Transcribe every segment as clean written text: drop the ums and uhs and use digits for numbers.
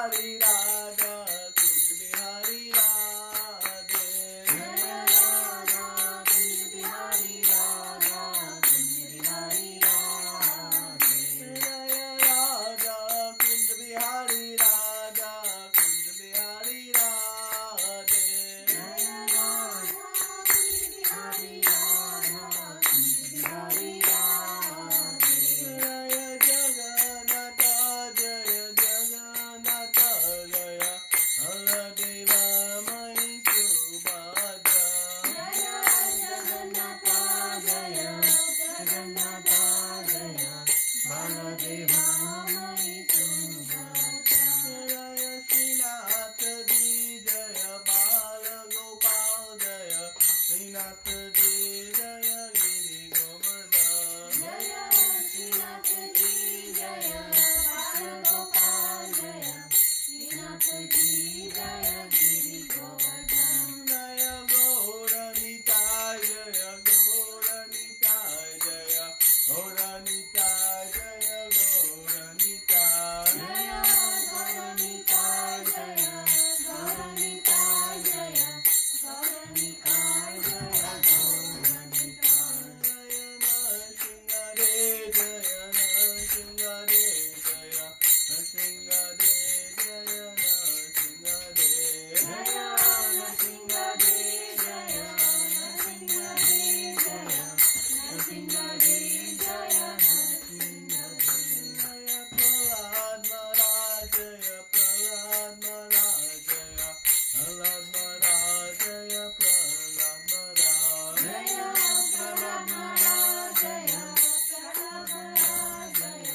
बिहारी राधा कुंज बिहारी राधे जय राधा कुंज बिहारी राधा कुंज बिहारी राधे जय राधा कुंज बिहारी राधा कुंज बिहारी राधे जय राधा कुंज बिहारी राधा कुंज बिहारी राधे जय जगन्नाथ जय जगन्नाथ जय हलदेवा मयि सुभद्रा जय जगन्नाथ जय जगन्नाथ जय हलदेवा मयि सुभद्रा जय श्रीनाथ जी जय बाल गोपाल जय श्रीनाथ जी जय गिरि गोवर्धन जय श्रीनाथ जी जय बाल गोपाल जय श्रीनाथ जी जय गिरि गोवर्धन जय गौरनिताय जय गौरनिताय जय गौरनिताय जय गौरनिताय जय गौरनिताय जय गौरनिताय जय गौरनिताय जय गौरनिताय जय नरसिंहदेव जय नरसिंहदेव जय नरसिंहदेव जय नरसिंहदेव जय नरसिंहदेव जय नरसिंहदेव जय नरसिंहदेव जय नरसिंहदेव जय प्रहलाद महाराज जय प्रहलाद महाराज जय प्रहलाद महाराज जय प्रहलाद महाराज जय प्रहलाद महाराज जय प्रहलाद महाराज जय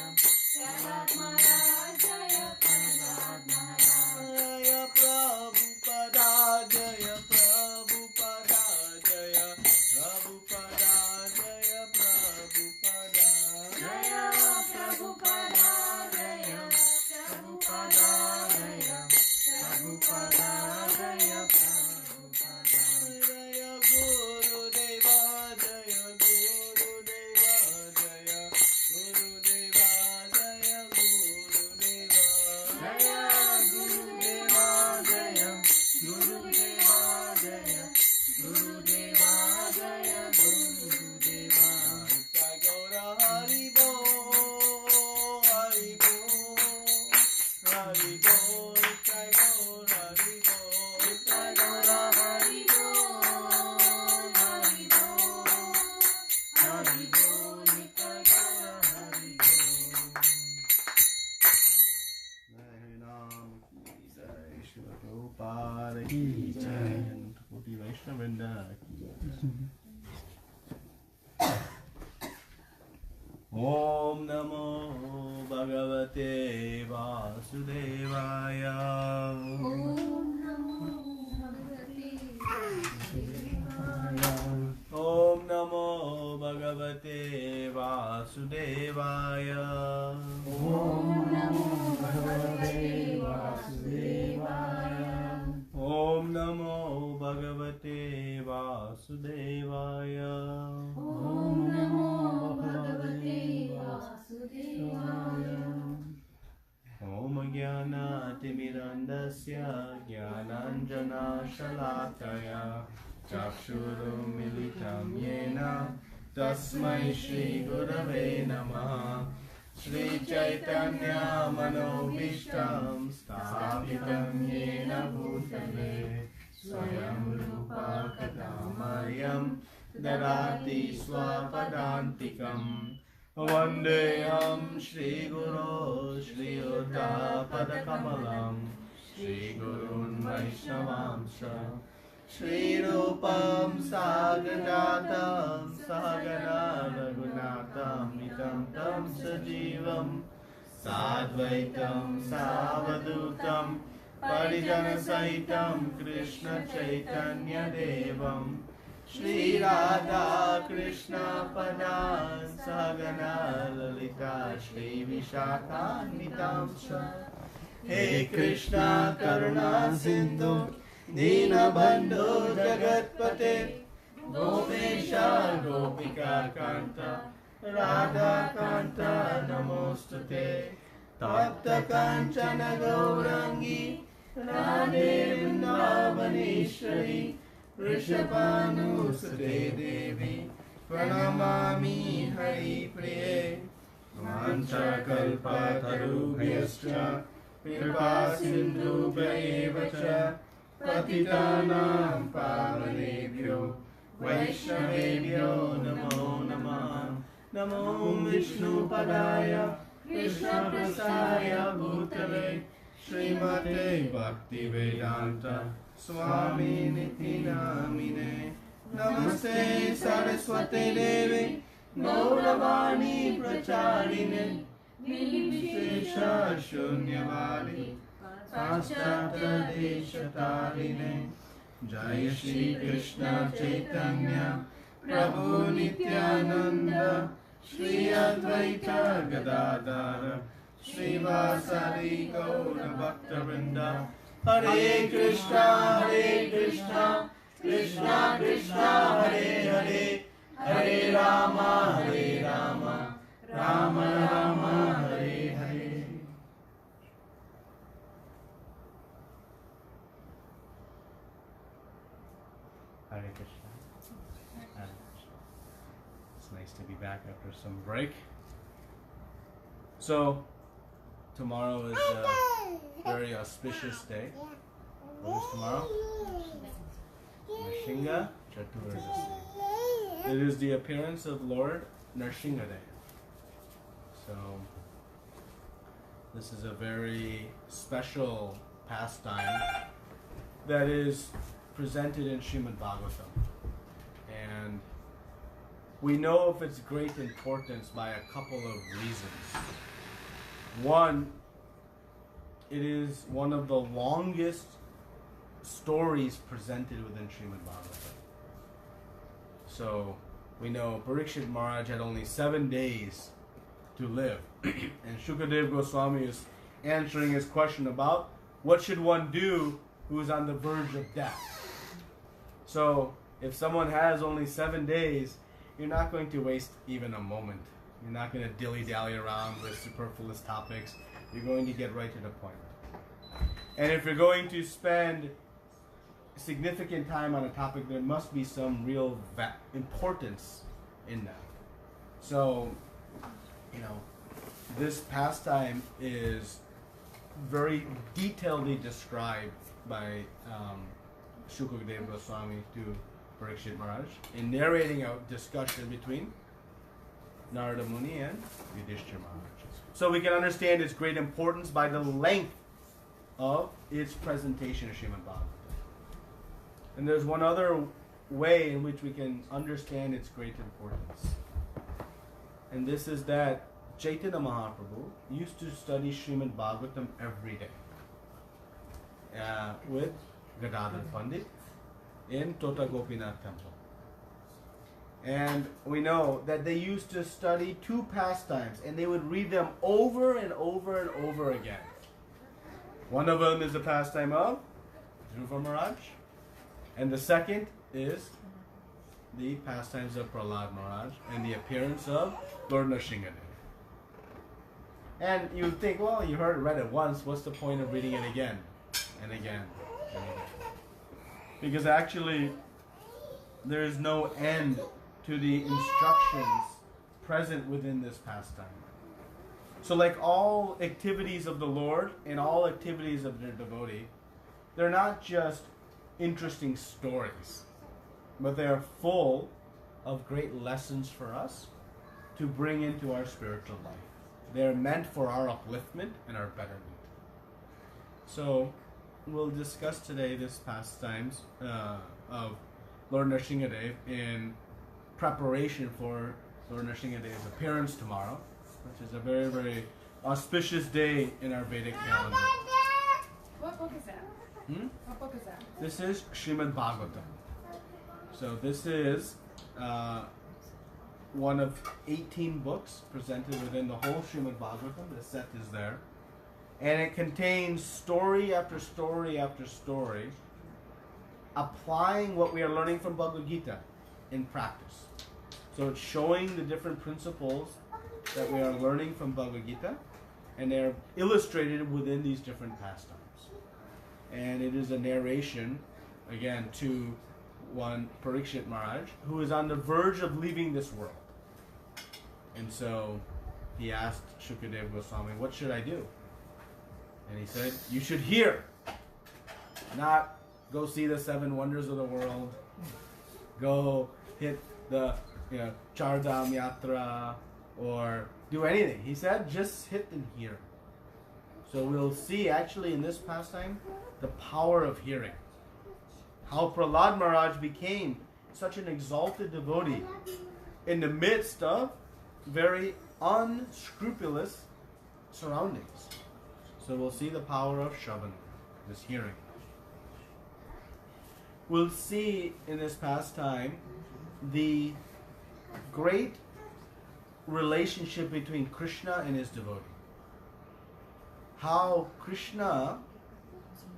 प्रहलाद महाराज जय प्रहलाद महाराज जय प्रभुपदा जय प्रभुपदा जय प्रभुपदा जय प्रभुपदा जय प्रभुपदा जय प्रभुपदा जय प्रभुपदा जय प्रभुपदा जय गुरुदेवा जय गुरुदेवा जय गुरुदेवा जय गुरुदेवा जय गुरुदेवा जय गुरुदेवा जय गुरुदेवा जय गुरुदेवा जय गौर हरि बोल हरि बोल हरि बोल जय गौर हरि बोल जय गौर हरि बोल हरि बोल हरि बोल जय गौर हरि बोल जय नाम की जय शिव प्रभुपाद की जय कोटि वैष्णव वृंद की ओम नमो भगवते वासुदेवाय ओम नमो भगवते वासुदेवाय ओम नमो भगवते वासुदेवाय ओम नमो भगवते वासुदेवाय ओम नमो भगवते वासुदेवाय ओम ज्ञानातिमिरन्दस्य ज्ञानाञ्जनशलाकया चक्षुरुन्मिलितं येन तस्मै श्रीगुरवे नमः श्रीचैतन्यमनोभीष्टं स्थापितं येन भूतले स्वयं रूपा कदा मह्यं ददाति स्वपदान्तिकम् वन्देऽहं श्रीगुरो श्रीयुतापदकमलं श्रीगुरून् वैष्णवांश श्रीरूपं साग्रजातं सहगना रघुनाथान्वितं तं सजीवं साद्वैतं सावधूतं परिजनसहितं कृष्णचैतन्यदेवं श्रीराधा कृष्णपदान् सहगना ललिता श्रीविशाखान्वितांश्च हे कृष्णा करुणा सिन्धु दीनबन्धो जगत्पते गोपेश गोपिका कान्त राधा कान्त नमोस्तुते Tapta Kanchana Gaurangi Radhe Vrindavaneshwari Vrishabhanusute Devi Pranamami Hari Priye Vancha Kalpatarubhyascha Kripa Sindhubhya eva cha Patitanam Pavanebhyo Vaishnavebhyo Namo Namah Namo Vishnu Padaya Krishna Prasaya Bhutale Srimate Bhakti Vedanta Swami Niti Namine Namaste Saraswate Devi Gauravani Pracharine Vishesha Shunyavadi Paschata Deshatarine Jaya Shri Krishna Chaitanya Prabhu Nityananda Shri Advaita Gadadara Shri Vasari Gaura Bhakta Vrinda Hare Krishna Krishna Krishna Hare Hare Hare Rama Rama Rama Hare Hare. Hare Krishna. Hare Krishna. It's nice to be back after some break. So, tomorrow is a very auspicious day. What is tomorrow? Nrsimha Chaturdashi. It is the appearance of Lord Nrsimhadev. So, this is a very special pastime that is presented in Srimad Bhagavatam. And we know of its great importance by a couple of reasons. One, it is one of the longest stories presented within Srimad Bhagavatam. So, we know Parikshit Maharaj had only 7 days to live. And Shukadev Goswami is answering his question about what should one do who is on the verge of death. So, if someone has only 7 days, you're not going to waste even a moment. You're not going to dilly-dally around with superfluous topics. You're going to get right to the point. And if you're going to spend significant time on a topic, there must be some real importance in that. So, this pastime is very detailedly described by Shukadeva Goswami to Parikshit Maharaj in narrating a discussion between Narada Muni and Yudhishthira Maharaj. So we can understand its great importance by the length of its presentation of Srimad Bhagavatam. And there's one other way in which we can understand its great importance. And this is that Chaitanya Mahaprabhu used to study Srimad Bhagavatam every day with Gadadhar Pandit in Tota Gopinath Temple. And we know that they used to study 2 pastimes and they would read them over and over and over again. One of them is the pastime of Dhruva Maharaj, and the second is the pastimes of Prahlad Maharaj and the appearance of Lord Nrsimhadev. And you would think, well, you read it once, what's the point of reading it again and again and again? Because actually, there is no end to the instructions present within this pastime. So like all activities of the Lord and all activities of their devotee, they're not just interesting stories, but they are full of great lessons for us to bring into our spiritual life. They are meant for our upliftment and our betterment. So we'll discuss today this pastimes of Lord Nrsimhadev in preparation for Lord Nrsimhadev's appearance tomorrow, which is a very, very auspicious day in our Vedic calendar. What book is that? What book is that? This is Srimad Bhagavatam. So this is one of 18 books presented within the whole Srimad Bhagavatam. The set is there. And it contains story after story after story, applying what we are learning from Bhagavad Gita in practice. So it's showing the different principles that we are learning from Bhagavad Gita and they're illustrated within these different pastimes. And it is a narration, again, to one Parikshit Maharaj, who is on the verge of leaving this world. And so he asked Shukadeva Goswami, what should I do? And he said, you should hear, not go see the 7 wonders of the world, go hit the Char Dham Yatra, or do anything. He said, just hit and hear. So we'll see actually in this pastime the power of hearing. How Prahlad Maharaj became such an exalted devotee in the midst of very unscrupulous surroundings. So we'll see the power of Shravan, this hearing. We'll see in this pastime the great relationship between Krishna and his devotee. How Krishna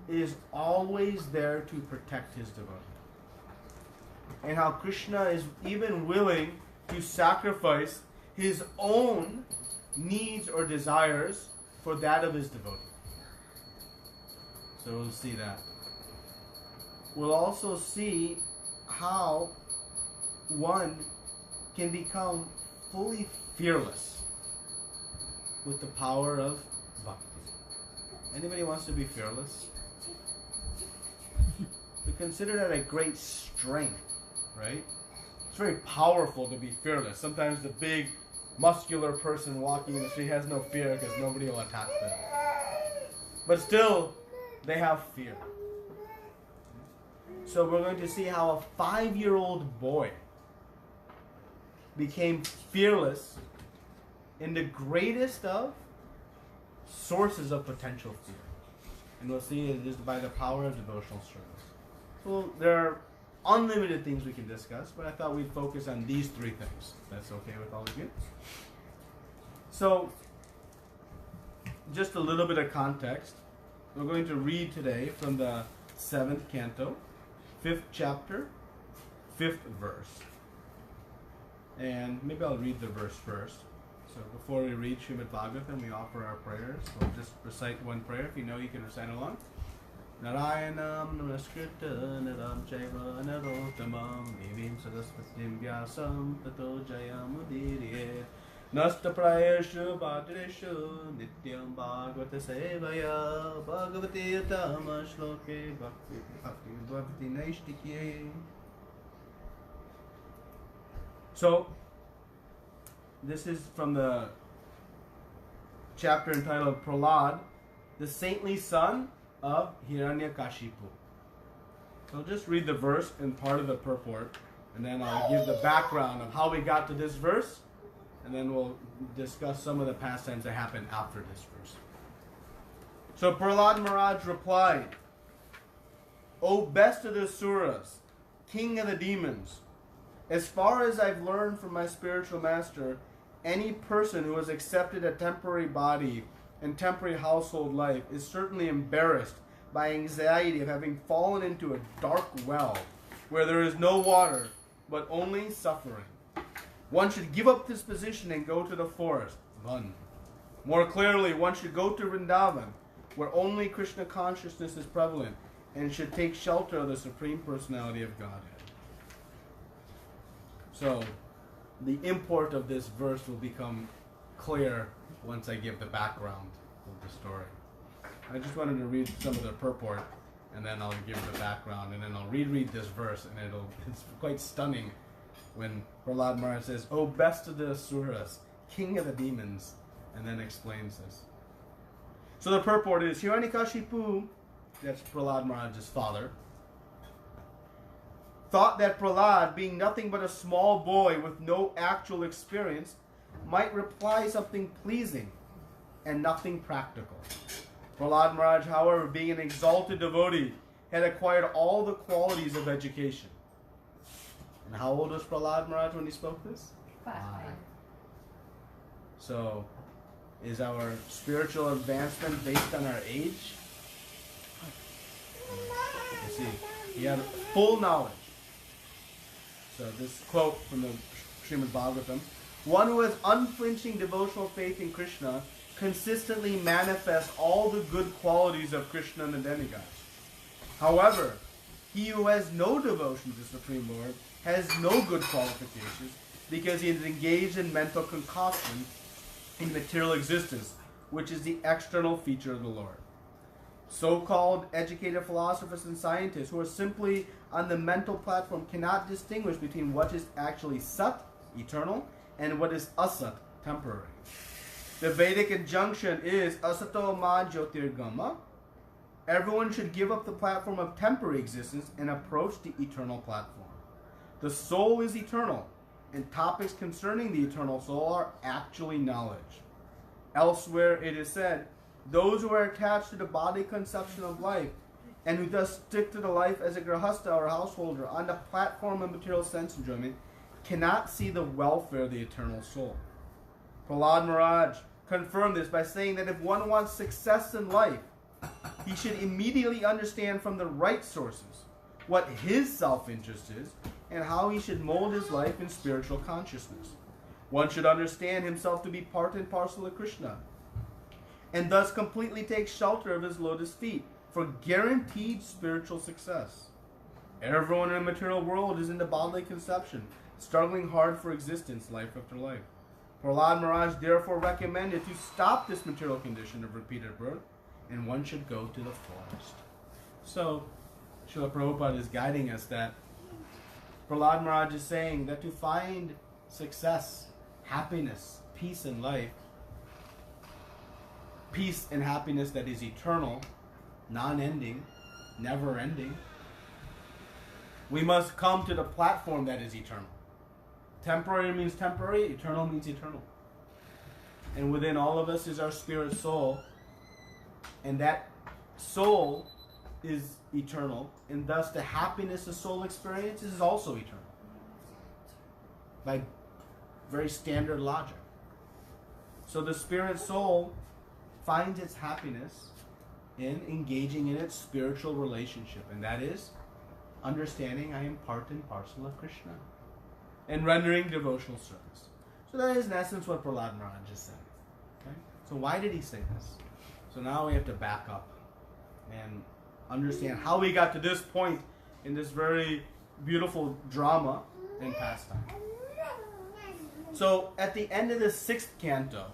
is always there to protect his devotee. And how Krishna is even willing to sacrifice his own needs or desires for that of his devotee. So we'll see that. We'll also see how one can become fully fearless with the power of bhakti. Anybody wants to be fearless? We consider that a great strength, right? It's very powerful to be fearless. Sometimes the big, muscular person walking in the street has no fear because nobody will attack them. But still, they have fear. So we're going to see how a 5-year-old boy became fearless in the greatest of sources of potential fear. And we'll see it is by the power of devotional service. Well, there are unlimited things we can discuss, but I thought we'd focus on these 3 things. That's okay with all of you? So, just a little bit of context. We're going to read today from the 7th canto, 5th chapter, 5th verse. And maybe I'll read the verse first. So before we read Srimad Bhagavatam, we offer our prayers. We'll just recite one prayer. If you know, you can recite along. Narayanam namaskritta naram chaiva narottamam devim saraswatim vyasam tato jayamudiriye nasta prayeshu bhadreshu nityam bhagavata sevaya bhagavati yatama shloke bhakti naishtikye. So, this is from the chapter entitled Prahlad, the saintly son of Hiranyakashipu. So I'll just read the verse and part of the purport, and then I'll give the background of how we got to this verse, and then we'll discuss some of the pastimes that happened after this verse. So Prahlad Maharaj replied, O best of the Asuras, king of the demons, as far as I've learned from my spiritual master, any person who has accepted a temporary body and temporary household life is certainly embarrassed by anxiety of having fallen into a dark well where there is no water but only suffering. One should give up this position and go to the forest. Run. More clearly, one should go to Vrindavan, where only Krishna consciousness is prevalent, and should take shelter of the Supreme Personality of Godhead. So, the import of this verse will become clear once I give the background of the story. I just wanted to read some of the purport, and then I'll give the background, and then I'll reread this verse, and it's quite stunning when Prahlad Maharaj says, O best of the Asuras, king of the demons, and then explains this. So the purport is, Hiranyakashipu, that's Prahlad Maharaj's father, thought that Prahlad, being nothing but a small boy with no actual experience, might reply something pleasing and nothing practical. Prahlad Maharaj, however, being an exalted devotee, had acquired all the qualities of education. And how old was Prahlad Maharaj when he spoke this? 5. So, is our spiritual advancement based on our age? You see, he had full knowledge. So this quote from the Srimad Bhagavatam, one who has unflinching devotional faith in Krishna consistently manifest all the good qualities of Krishna and the demigods. However, he who has no devotion to the Supreme Lord has no good qualifications because he is engaged in mental concoction in material existence, which is the external feature of the Lord. So-called educated philosophers and scientists who are simply on the mental platform cannot distinguish between what is actually sat, eternal, and what is asat, temporary. The Vedic injunction is asato ma jyotirgama. Everyone should give up the platform of temporary existence and approach the eternal platform. The soul is eternal, and topics concerning the eternal soul are actually knowledge. Elsewhere it is said, those who are attached to the body conception of life and who thus stick to the life as a grahastha or householder on the platform of material sense enjoyment cannot see the welfare of the eternal soul. Prahlad Maharaj confirmed this by saying that if one wants success in life, he should immediately understand from the right sources what his self-interest is and how he should mold his life in spiritual consciousness. One should understand himself to be part and parcel of Krishna, and thus completely take shelter of his lotus feet for guaranteed spiritual success. Everyone in the material world is in the bodily conception, struggling hard for existence, life after life. Prahlad Maharaj therefore recommended to stop this material condition of repeated birth, and one should go to the forest. So, Srila Prabhupada is guiding us that Prahlad Maharaj is saying that to find success, happiness, peace in life, peace and happiness that is eternal, non-ending, never-ending, we must come to the platform that is eternal. Temporary means temporary, eternal means eternal. And within all of us is our spirit soul, and that soul is eternal, and thus the happiness the soul experiences is also eternal. By very standard logic. So the spirit soul finds its happiness in engaging in its spiritual relationship, and that is understanding I am part and parcel of Krishna, and rendering devotional service. So that is in essence what Prahlad Maharaj just said. Okay? So why did he say this? So now we have to back up and understand how we got to this point in this very beautiful drama and pastime. So at the end of the 6th canto,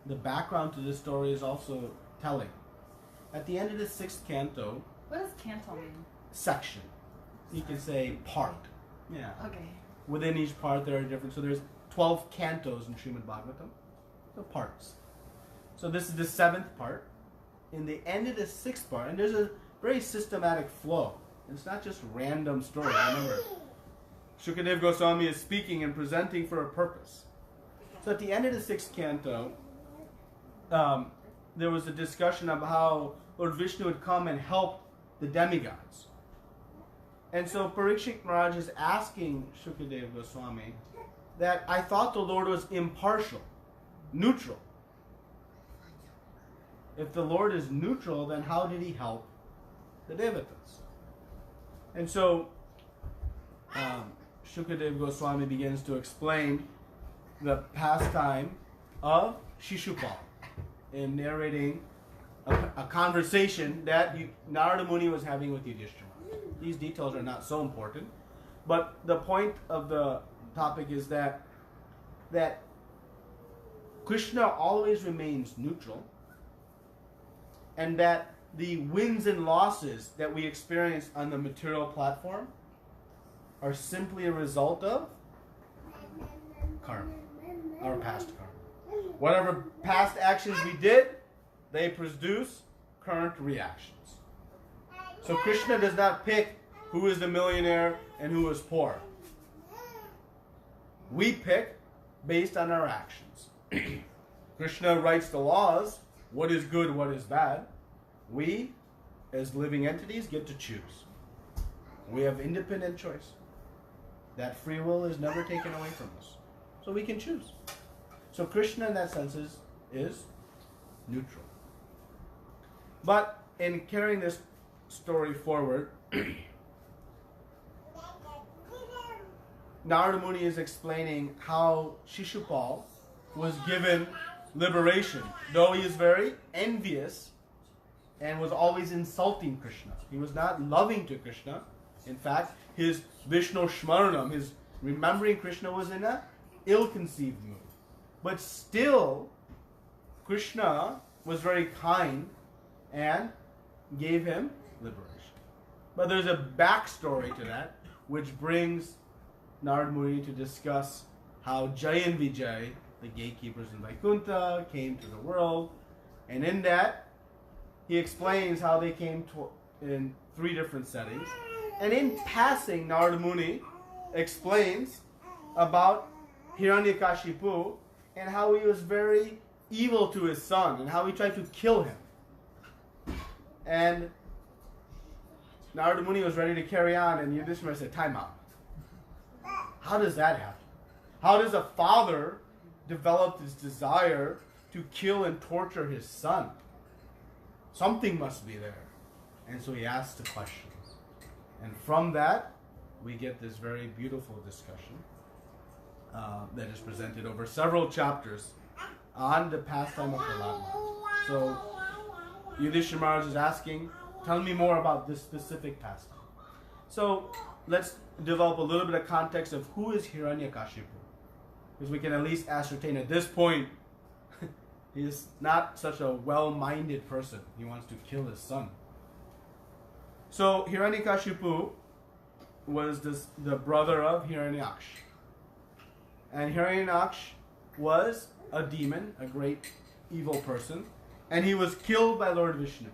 the background to this story is also telling. At the end of the 6th canto, What does canto mean? section. You can say part. Yeah. Okay. Within each part there are different. So there's 12 cantos in Srimad Bhagavatam. So parts. So this is the 7th part. In the end of the 6th part, and there's a very systematic flow. It's not just random story. Remember, Shukadev Goswami is speaking and presenting for a purpose. So at the end of the 6th canto, there was a discussion of how Lord Vishnu would come and help the demigods. And so Parikshit Maharaj is asking Shukadev Goswami that I thought the Lord was impartial, neutral. If the Lord is neutral, then how did he help the devatas? And so Shukadev Goswami begins to explain the pastime of Shishupal in narrating a conversation that Narada Muni was having with Yudhishthira. These details are not so important, but the point of the topic is that Krishna always remains neutral, and that the wins and losses that we experience on the material platform are simply a result of karma, our past karma. Whatever past actions we did, they produce current reactions. So Krishna does not pick who is the millionaire and who is poor. We pick based on our actions. Krishna writes the laws, what is good, what is bad. We, as living entities, get to choose. We have independent choice. That free will is never taken away from us. So we can choose. So Krishna in that sense is neutral. But in carrying this story forward, Narada Muni is explaining how Shishupal was given liberation, though he is very envious and was always insulting Krishna. He was not loving to Krishna. In fact, his Vishnu Shmaranam, his remembering Krishna, was in a ill-conceived mood. But still, Krishna was very kind and gave him liberation. But there's a backstory to that, which brings Narad Muni to discuss how Jay and Vijay, the gatekeepers in Vaikuntha, came to the world. And in that, he explains how they came to in 3 different settings. And in passing, Narad Muni explains about Hiranyakashipu and how he was very evil to his son and how he tried to kill him. And Narad Muni was ready to carry on, and Yudhishthira said, time out. How does that happen? How does a father develop this desire to kill and torture his son? Something must be there. And so he asked the questions. And from that, we get this very beautiful discussion that is presented over several chapters on the pastime of Prahlad. So Yudhishthira Maharaj is asking, tell me more about this specific pastime. So let's develop a little bit of context of who is Hiranyakashipu. Because we can at least ascertain at this point, he is not such a well-minded person. He wants to kill his son. So Hiranyakashipu was the brother of Hiranyaksh. And Hiranyaksh was a demon, a great evil person. And he was killed by Lord Vishnu.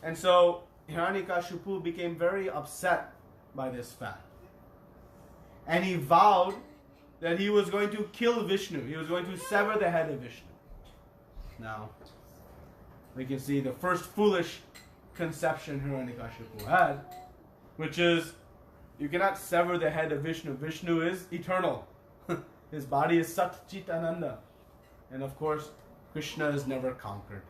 And so Hiranyakashipu became very upset by this fact. And he vowed that he was going to kill Vishnu. He was going to sever the head of Vishnu. Now, we can see the first foolish conception Hiranyakashipu had, which is, you cannot sever the head of Vishnu. Vishnu is eternal. His body is Sat Chit Ananda. And of course, Krishna is never conquered.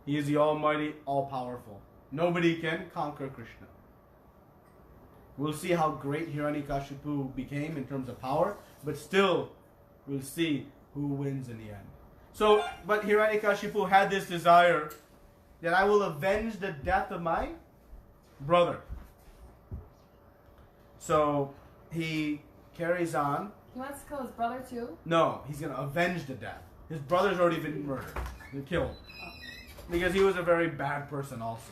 He is the Almighty, all-powerful. Nobody can conquer Krishna. We'll see how great Hiranyakashipu became in terms of power, but still, we'll see who wins in the end. So, but Hiranyakashipu had this desire that I will avenge the death of my brother. So, he carries on. He wants to kill his brother too? No, he's going to avenge the death. His brother's already been murdered, been killed. Because he was a very bad person also.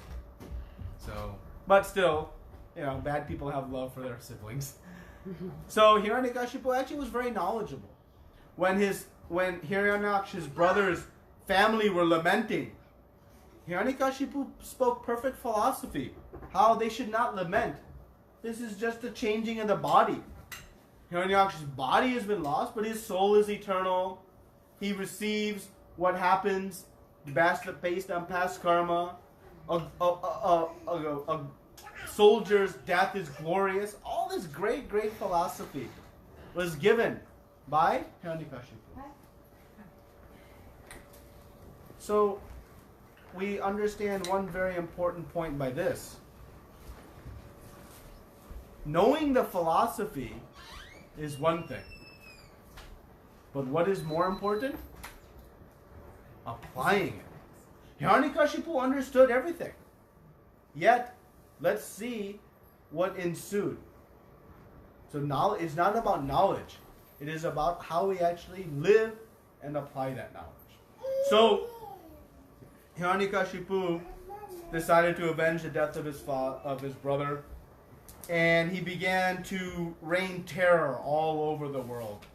So, but still, you know, bad people have love for their siblings. So Hiranyakashipu actually was very knowledgeable. When Hiranyaksh, his brother's family were lamenting, Hiranyakashipu spoke perfect philosophy, how they should not lament. This is just the changing of the body. Hiranyaksh's body has been lost, but his soul is eternal. He receives what happens based on past karma. A soldier's death is glorious. All this great, great philosophy was given by Hiranyakashipu. So we understand one very important point by this. Knowing the philosophy is one thing. But what is more important? Applying it. Hiranyakashipu understood everything. Yet, let's see what ensued. So knowledge is not about knowledge. It is about how we actually live and apply that knowledge. So, Hiranyakashipu decided to avenge the death of his brother, and he began to rain terror all over the world.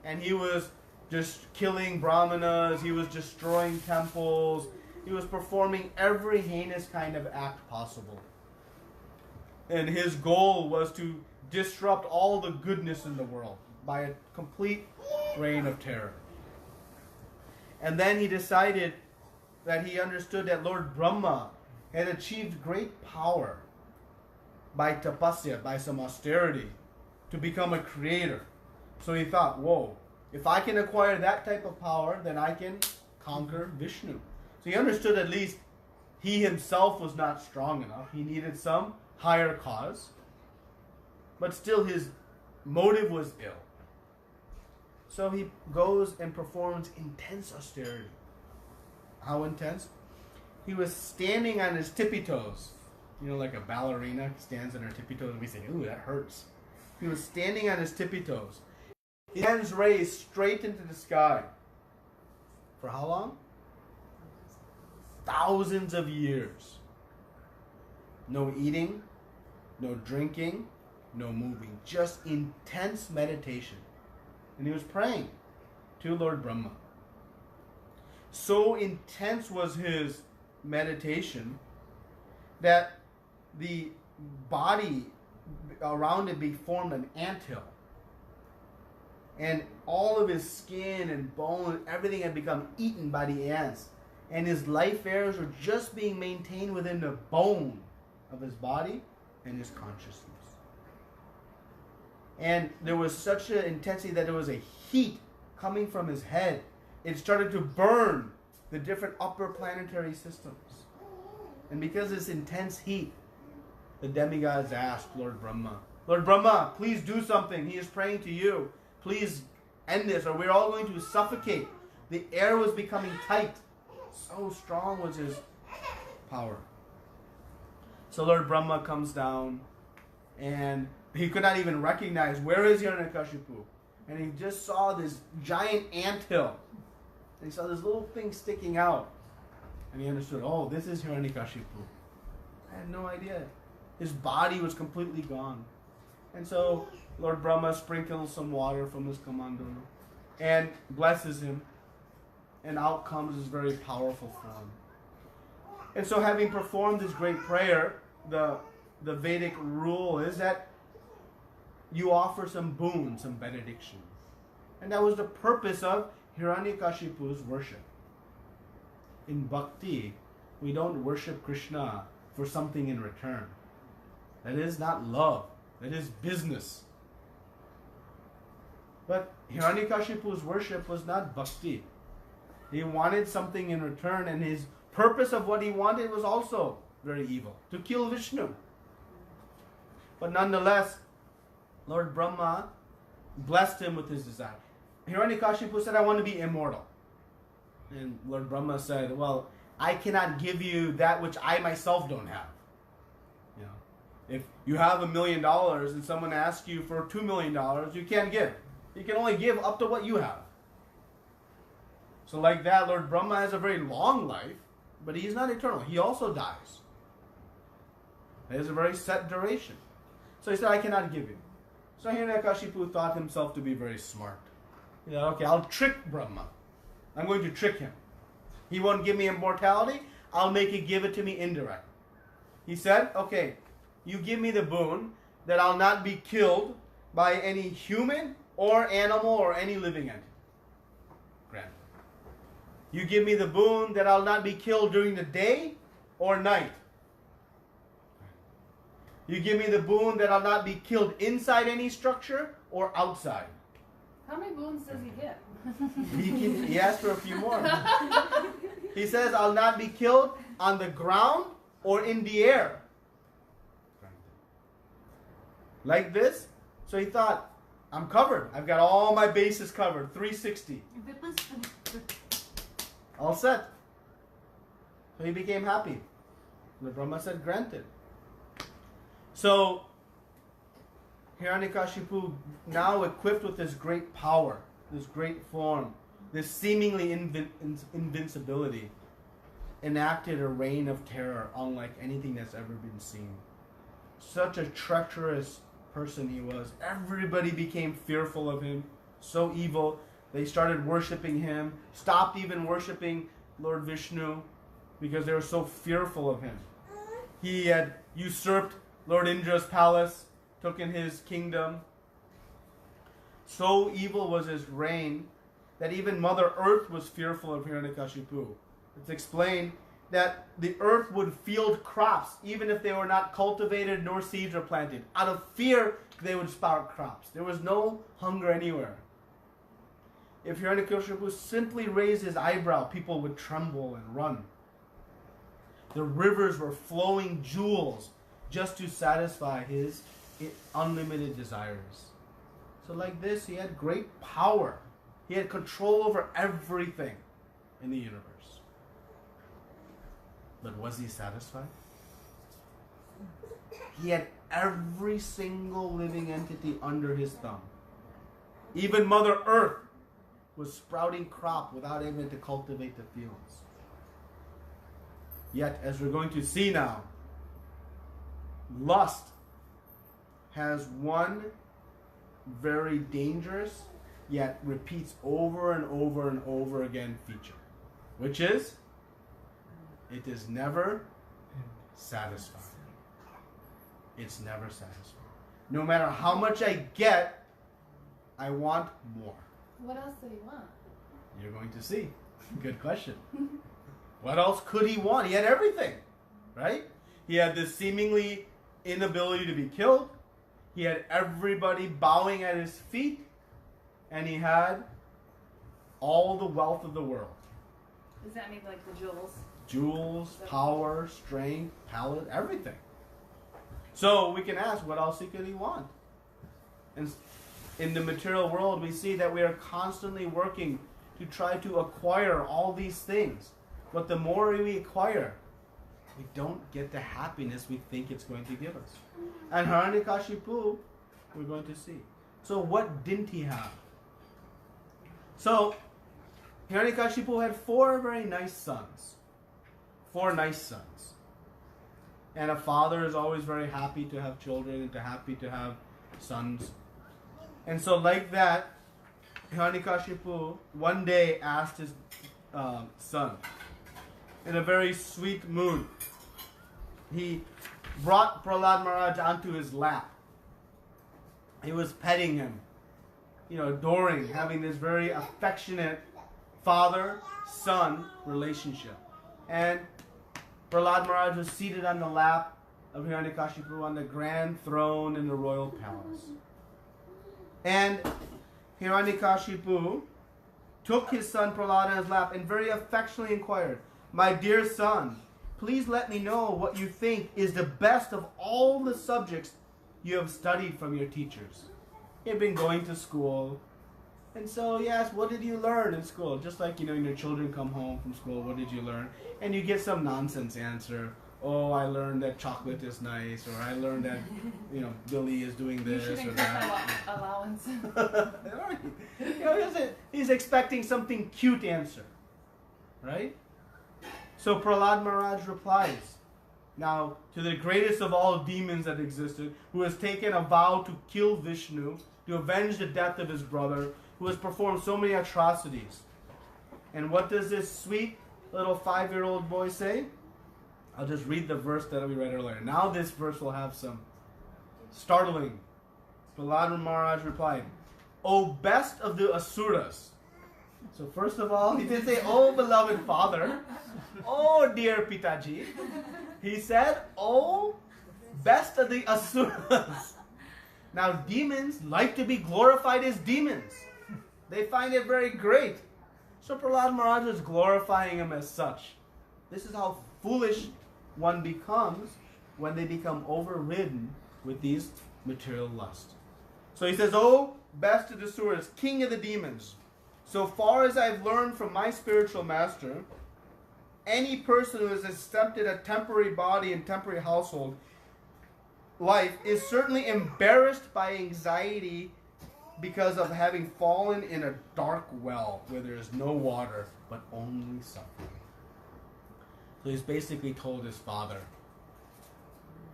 And he was just killing brahmanas, he was destroying temples, he was performing every heinous kind of act possible. And his goal was to disrupt all the goodness in the world by a complete reign of terror. And then he decided that he understood that Lord Brahma had achieved great power by tapasya, by some austerity, to become a creator. So he thought, whoa, if I can acquire that type of power, then I can conquer Vishnu. So he understood at least he himself was not strong enough. He needed some higher cause. But still his motive was ill. So he goes and performs intense austerity. How intense? He was standing on his tippy toes. You know, like a ballerina stands on her tippy toes and we say, ooh, that hurts. He was standing on his tippy toes. His hands raised straight into the sky. For how long? Thousands of years. No eating, no drinking, no moving. Just intense meditation. And he was praying to Lord Brahma. So intense was his meditation that the body around it formed an anthill. And all of his skin and bone, everything had become eaten by the ants. And his life airs were just being maintained within the bone of his body and his consciousness. And there was such an intensity that there was a heat coming from his head. It started to burn the different upper planetary systems. And because of this intense heat, the demigods asked Lord Brahma, Lord Brahma, please do something. He is praying to you. Please end this or we're all going to suffocate. The air was becoming tight. So strong was his power. So Lord Brahma comes down and he could not even recognize where is Hiranyakashipu. And he just saw this giant anthill. And he saw this little thing sticking out. And he understood, oh, this is Hiranyakashipu. I had no idea. His body was completely gone. And so Lord Brahma sprinkles some water from his kamandalu and blesses him. And out comes this very powerful form. And so having performed this great prayer, the Vedic rule is that you offer some boons, some benedictions. And that was the purpose of Hiranyakashipu's worship. In bhakti, we don't worship Krishna for something in return. That is not love. That is business. But Hiranyakashipu's worship was not bhakti. He wanted something in return, and his purpose of what he wanted was also very evil, to kill Vishnu. But nonetheless, Lord Brahma blessed him with his desire. Hiranyakashipu said, I want to be immortal. And Lord Brahma said, well, I cannot give you that which I myself don't have. You know, if you have $1 million and someone asks you for $2 million, you can't give. You can only give up to what you have. So like that, Lord Brahma has a very long life, but he is not eternal. He also dies. He has a very set duration. So he said, I cannot give you. So Hiranyakashipu thought himself to be very smart. He said, okay, I'll trick Brahma. I'm going to trick him. He won't give me immortality. I'll make it give it to me indirect. He said, okay, you give me the boon that I'll not be killed by any human or animal or any living entity. Granted. You give me the boon that I'll not be killed during the day or night. You give me the boon that I'll not be killed inside any structure or outside. How many boons does he get? He asked for a few more. He says, I'll not be killed on the ground or in the air. Like this. So he thought, I'm covered. I've got all my bases covered. 360. All set. So he became happy. The Brahma said, granted. So Hiranyakashipu, now equipped with this great power, this great form, this seemingly invincibility, enacted a reign of terror unlike anything that's ever been seen. Such a treacherous person he was. Everybody became fearful of him. So evil. They started worshipping him, stopped even worshipping Lord Vishnu because they were so fearful of him. He had usurped Lord Indra's palace, took in his kingdom. So evil was his reign that even Mother Earth was fearful of Hiranyakashipu. It's explained that the earth would field crops even if they were not cultivated nor seeds were planted. Out of fear, they would sprout crops. There was no hunger anywhere. If Hiranyakashipu simply raised his eyebrow, people would tremble and run. The rivers were flowing jewels just to satisfy his unlimited desires. So like this, he had great power He had control over everything in the universe. But was he satisfied? He had every single living entity under his thumb. Even Mother Earth was sprouting crop without having to cultivate the fields. Yet, as we're going to see now, lust has one very dangerous, yet repeats over and over and over again feature, which is, it is never satisfied. It's never satisfied. No matter how much I get, I want more. What else did he want? You're going to see. Good question. What else could he want? He had everything, right? He had this seemingly inability to be killed. He had everybody bowing at his feet. And he had all the wealth of the world. Does that mean like the jewels? Jewels, power, strength, palate, everything. So we can ask, what else could he want? And in the material world, we see that we are constantly working to try to acquire all these things. But the more we acquire, we don't get the happiness we think it's going to give us. And Hiranyakashipu, we're going to see. So what didn't he have? So Hiranyakashipu had 4 very nice sons. 4 nice sons. And a father is always very happy to have children and happy to have sons. And so like that, Hiranyakashipu one day asked his son, in a very sweet mood, he brought Prahlad Maharaj onto his lap. He was petting him, adoring, having this very affectionate father-son relationship. And Prahlad Maharaj was seated on the lap of Hiranyakashipu on the grand throne in the royal palace. And Hiranyakashipu took his son Prahlad on his lap and very affectionately inquired, "My dear son, please let me know what you think is the best of all the subjects you have studied from your teachers." He had been going to school. And so he asked, "What did you learn in school?" Just like, when your children come home from school, what did you learn? And you get some nonsense answer. "Oh, I learned that chocolate is nice," or "I learned that, Billy is doing this or that." Allowance. He's expecting something cute answer. Right? So Prahlad Maharaj replies, now, to the greatest of all demons that existed, who has taken a vow to kill Vishnu, to avenge the death of his brother, who has performed so many atrocities. And what does this sweet little 5-year-old boy say? I'll just read the verse that we read earlier. Now this verse will have some startling. Prahlad Maharaj replied, "O best of the Asuras." So first of all, he didn't say, "Oh beloved father," "Oh dear Pitaji." He said, "Oh best of the Asuras." Now demons like to be glorified as demons. They find it very great. So Prahlad Maharaj was glorifying him as such. This is how foolish one becomes when they become overridden with these material lusts. So he says, "Oh, best of the Asuras, king of the demons, so far as I've learned from my spiritual master, any person who has accepted a temporary body and temporary household life is certainly embarrassed by anxiety because of having fallen in a dark well where there is no water but only suffering." So he's basically told his father,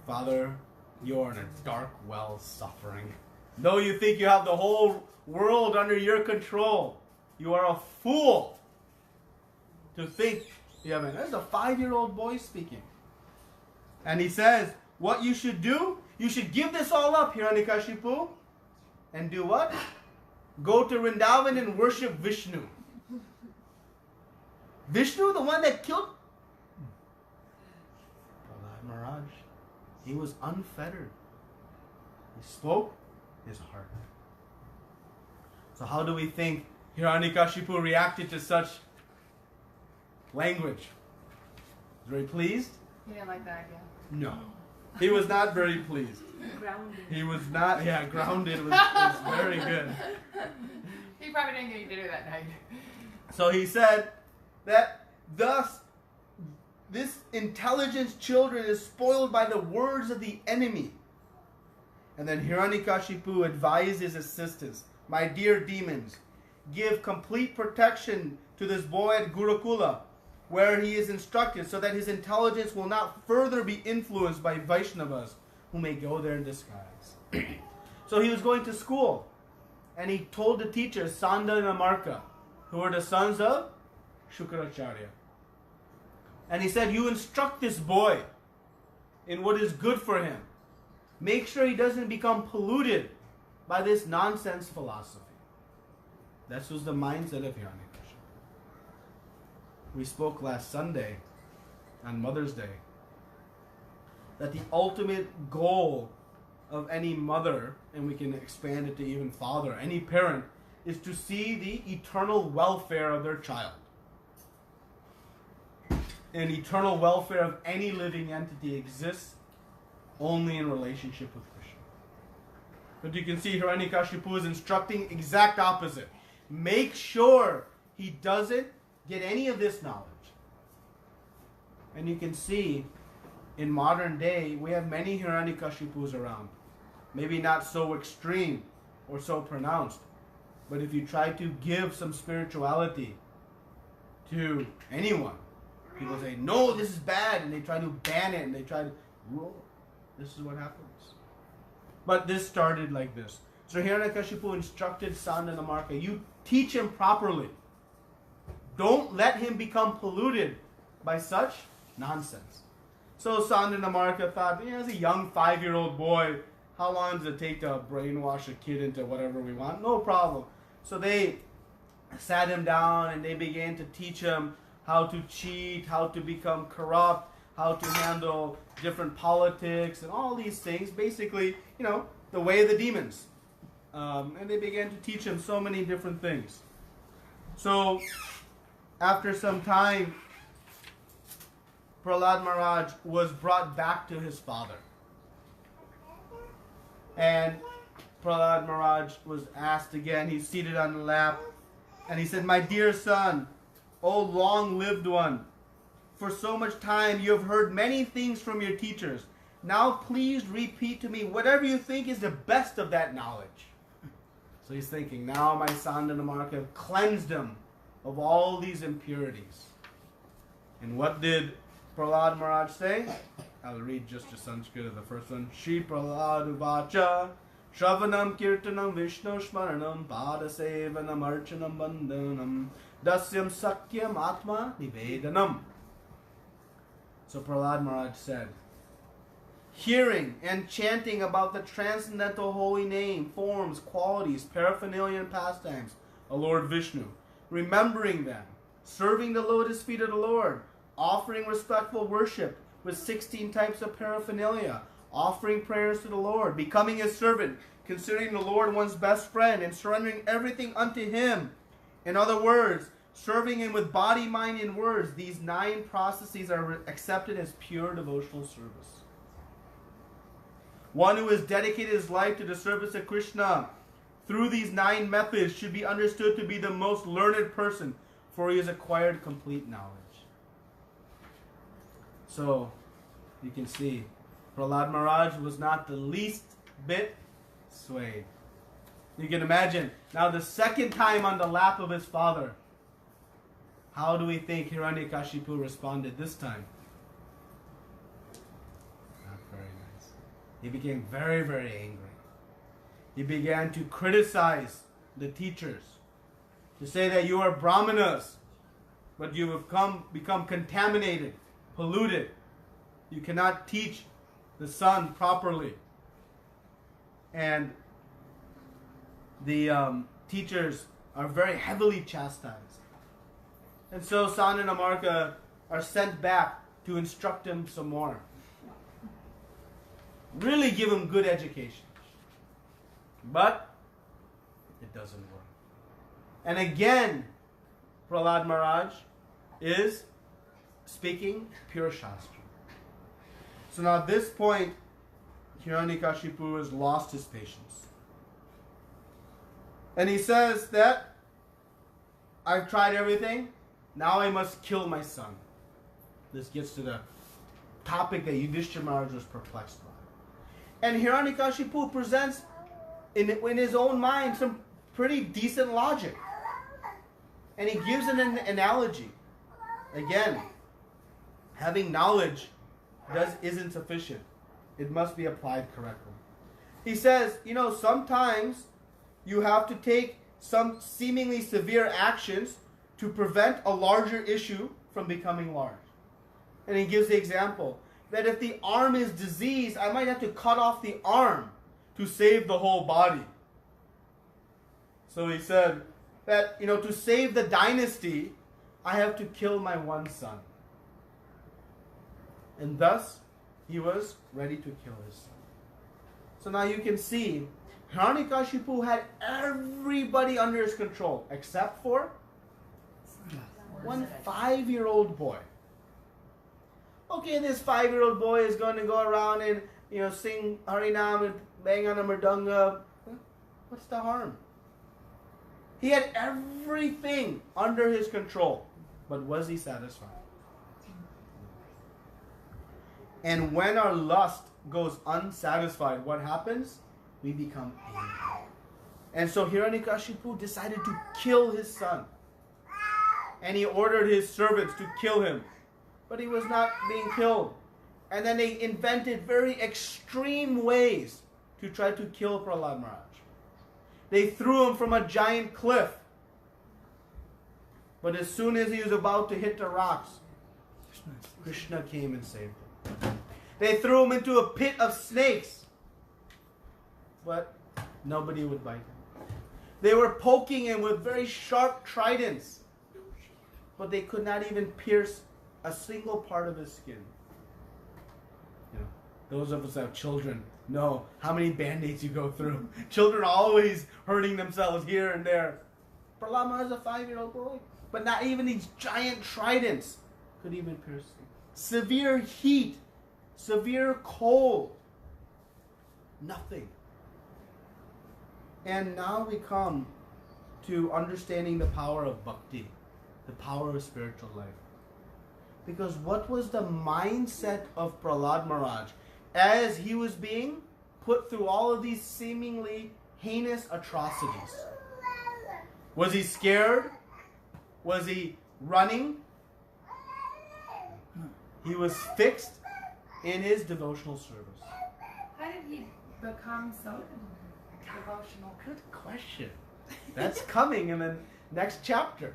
"Father, you're in a dark well suffering. Though you think you have the whole world under your control, you are a fool to think you have it." That's a 5-year-old boy speaking. And he says, what you should do, you should give this all up, Hiranyakashipu, and do what? Go to Vrindavan and worship Vishnu. Vishnu, the one that killed Prahlad Maharaj. He was unfettered. He spoke his heart. So how do we think Hiranyakashipu reacted to such language? Was he very pleased? He didn't like that idea. No. He was not very pleased. Grounded. He was not, grounded was very good. He probably didn't get dinner that night. So he said that thus this intelligent children is spoiled by the words of the enemy. And then Hiranyakashipu advised his assistants, my dear demons, give complete protection to this boy at Gurukula, where he is instructed, so that his intelligence will not further be influenced by Vaishnavas who may go there in disguise. So he was going to school, and he told the teachers, Sanda and Amarka, who were the sons of Shukracharya. And he said, you instruct this boy in what is good for him. Make sure he doesn't become polluted by this nonsense philosophy. That was the mindset of Hiranyakashipu. We spoke last Sunday on Mother's Day that the ultimate goal of any mother, and we can expand it to even father, any parent, is to see the eternal welfare of their child. And eternal welfare of any living entity exists only in relationship with Krishna. But you can see Hiranyakashipu is instructing exact opposite. Make sure he doesn't get any of this knowledge. And you can see in modern day we have many Hiranyakashipus around. Maybe not so extreme or so pronounced. But if you try to give some spirituality to anyone, people say, no, this is bad, and they try to ban it, and they try to rule. This is what happens. But this started like this. So Hiranyakashipu instructed Sanda and Amarka, you teach him properly. Don't let him become polluted by such nonsense. So Sanda and Amarka thought, as a young 5-year-old boy, how long does it take to brainwash a kid into whatever we want? No problem. So they sat him down and they began to teach him how to cheat, how to become corrupt, how to handle different politics and all these things. Basically, the way of the demons. And they began to teach him so many different things. So, after some time, Prahlad Maharaj was brought back to his father. And Prahlad Maharaj was asked again, he's seated on the lap, and he said, my dear son, O long-lived one, for so much time you have heard many things from your teachers. Now please repeat to me whatever you think is the best of that knowledge. So he's thinking, now my Sanda and Amarka have cleansed him of all these impurities. And what did Prahlad Maharaj say? I'll read just the Sanskrit of the first one. Shri Prahlad Uvacha Shravanam Kirtanam Vishnu Shmaranam Padasevanam Archanam Bandhanam Dasyam Sakyam Atma Nivedanam. So Prahlad Maharaj said, hearing and chanting about the transcendental holy name, forms, qualities, paraphernalia and pastimes of Lord Vishnu, remembering them, serving the lotus feet of the Lord, offering respectful worship with 16 types of paraphernalia, offering prayers to the Lord, becoming his servant, considering the Lord one's best friend, and surrendering everything unto him. In other words, serving him with body, mind, and words. These 9 processes are accepted as pure devotional service. One who has dedicated his life to the service of Krishna through these 9 methods should be understood to be the most learned person, for he has acquired complete knowledge. So, you can see, Prahlad Maharaj was not the least bit swayed. You can imagine, now the second time on the lap of his father, how do we think Hiranyakashipu responded this time? Not very nice. He became very, very angry. He began to criticize the teachers, to say that you are brahmanas, but you have become contaminated, polluted. You cannot teach the son properly. And the teachers are very heavily chastised. And so Sanda and Amarka are sent back to instruct him some more. Really give him good education. But it doesn't work. And again, Prahlad Maharaj is speaking pure Shastra. So now at this point, Hiranyakashipu has lost his patience. And he says that I've tried everything. Now I must kill my son. This gets to the topic that Yudhishthira Maharaj was perplexed by. And Hiranyakashipu presents in his own mind some pretty decent logic. And he gives an analogy. Again, having knowledge isn't sufficient. It must be applied correctly. He says, sometimes you have to take some seemingly severe actions to prevent a larger issue from becoming large. And he gives the example that if the arm is diseased, I might have to cut off the arm to save the whole body. So he said that, to save the dynasty, I have to kill my one son. And thus, he was ready to kill his son. So now you can see, Hiranyakashipu had everybody under his control, except for one 5-year-old boy. Okay, this 5-year-old boy is going to go around and, sing Harinam and bang on a mridanga. What's the harm? He had everything under his control. But was he satisfied? And when our lust goes unsatisfied, what happens? We become angry. And so Hiranyakashipu decided to kill his son. And he ordered his servants to kill him. But he was not being killed. And then they invented very extreme ways to try to kill Prahlad Maharaj. They threw him from a giant cliff. But as soon as he was about to hit the rocks, Krishna came and saved him. They threw him into a pit of snakes. But nobody would bite him. They were poking him with very sharp tridents. But they could not even pierce a single part of his skin. Those of us that have children know how many band-aids you go through. Children are always hurting themselves here and there. Prahlad Maharaj is a 5-year-old boy. But not even these giant tridents could even pierce him. Severe heat, severe cold, nothing. And now we come to understanding the power of bhakti, the power of spiritual life. Because what was the mindset of Prahlad Maharaj as he was being put through all of these seemingly heinous atrocities? Was he scared? Was he running? He was fixed in his devotional service. How did he become so devotional? Good question. That's coming in the next chapter.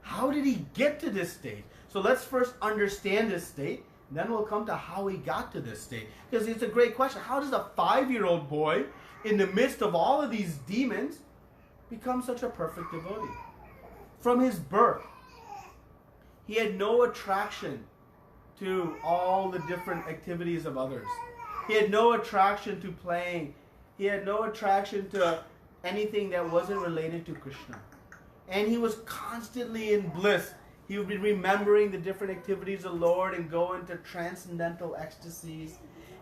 How did he get to this state? So let's first understand this state, then we'll come to how he got to this state. Because it's a great question. How does a 5-year-old boy, in the midst of all of these demons, become such a perfect devotee? From his birth, he had no attraction to all the different activities of others. He had no attraction to playing. He had no attraction to anything that wasn't related to Krishna. And he was constantly in bliss. He would be remembering the different activities of the Lord and go into transcendental ecstasies.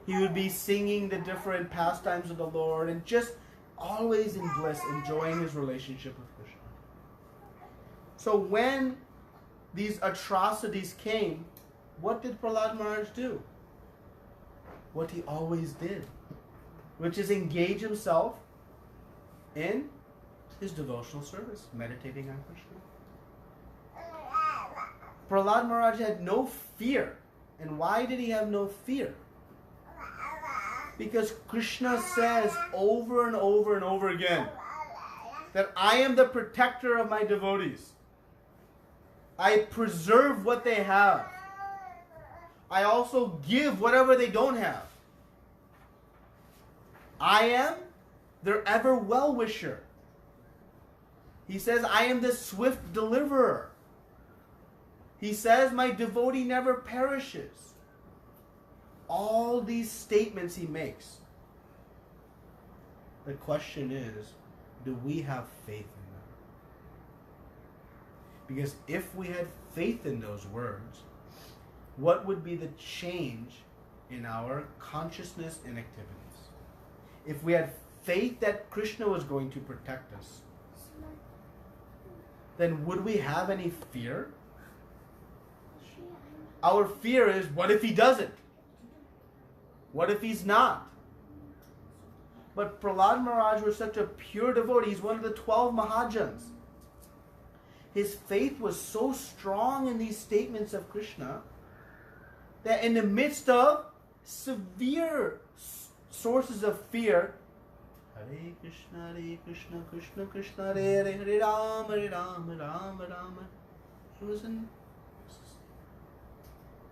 He would be singing the different pastimes of the Lord and just always in bliss, enjoying his relationship with Krishna. So when these atrocities came, what did Prahlad Maharaj do? What he always did, which is engage himself in his devotional service, meditating on Krishna. Prahlad Maharaj had no fear. And why did he have no fear? Because Krishna says over and over and over again that I am the protector of my devotees. I preserve what they have. I also give whatever they don't have. I am their ever well-wisher. He says, I am the swift deliverer. He says, my devotee never perishes. All these statements he makes. The question is, do we have faith in them? Because if we had faith in those words, what would be the change in our consciousness and activities? If we had faith that Krishna was going to protect us, then would we have any fear? Our fear is, what if he doesn't? What if he's not? But Prahlad Maharaj was such a pure devotee. He's one of the 12 Mahajans. His faith was so strong in these statements of Krishna that in the midst of severe sources of fear, Hare Krishna, Krishna Krishna, Hare Hare, Hare Rama, Rama Rama, he was in,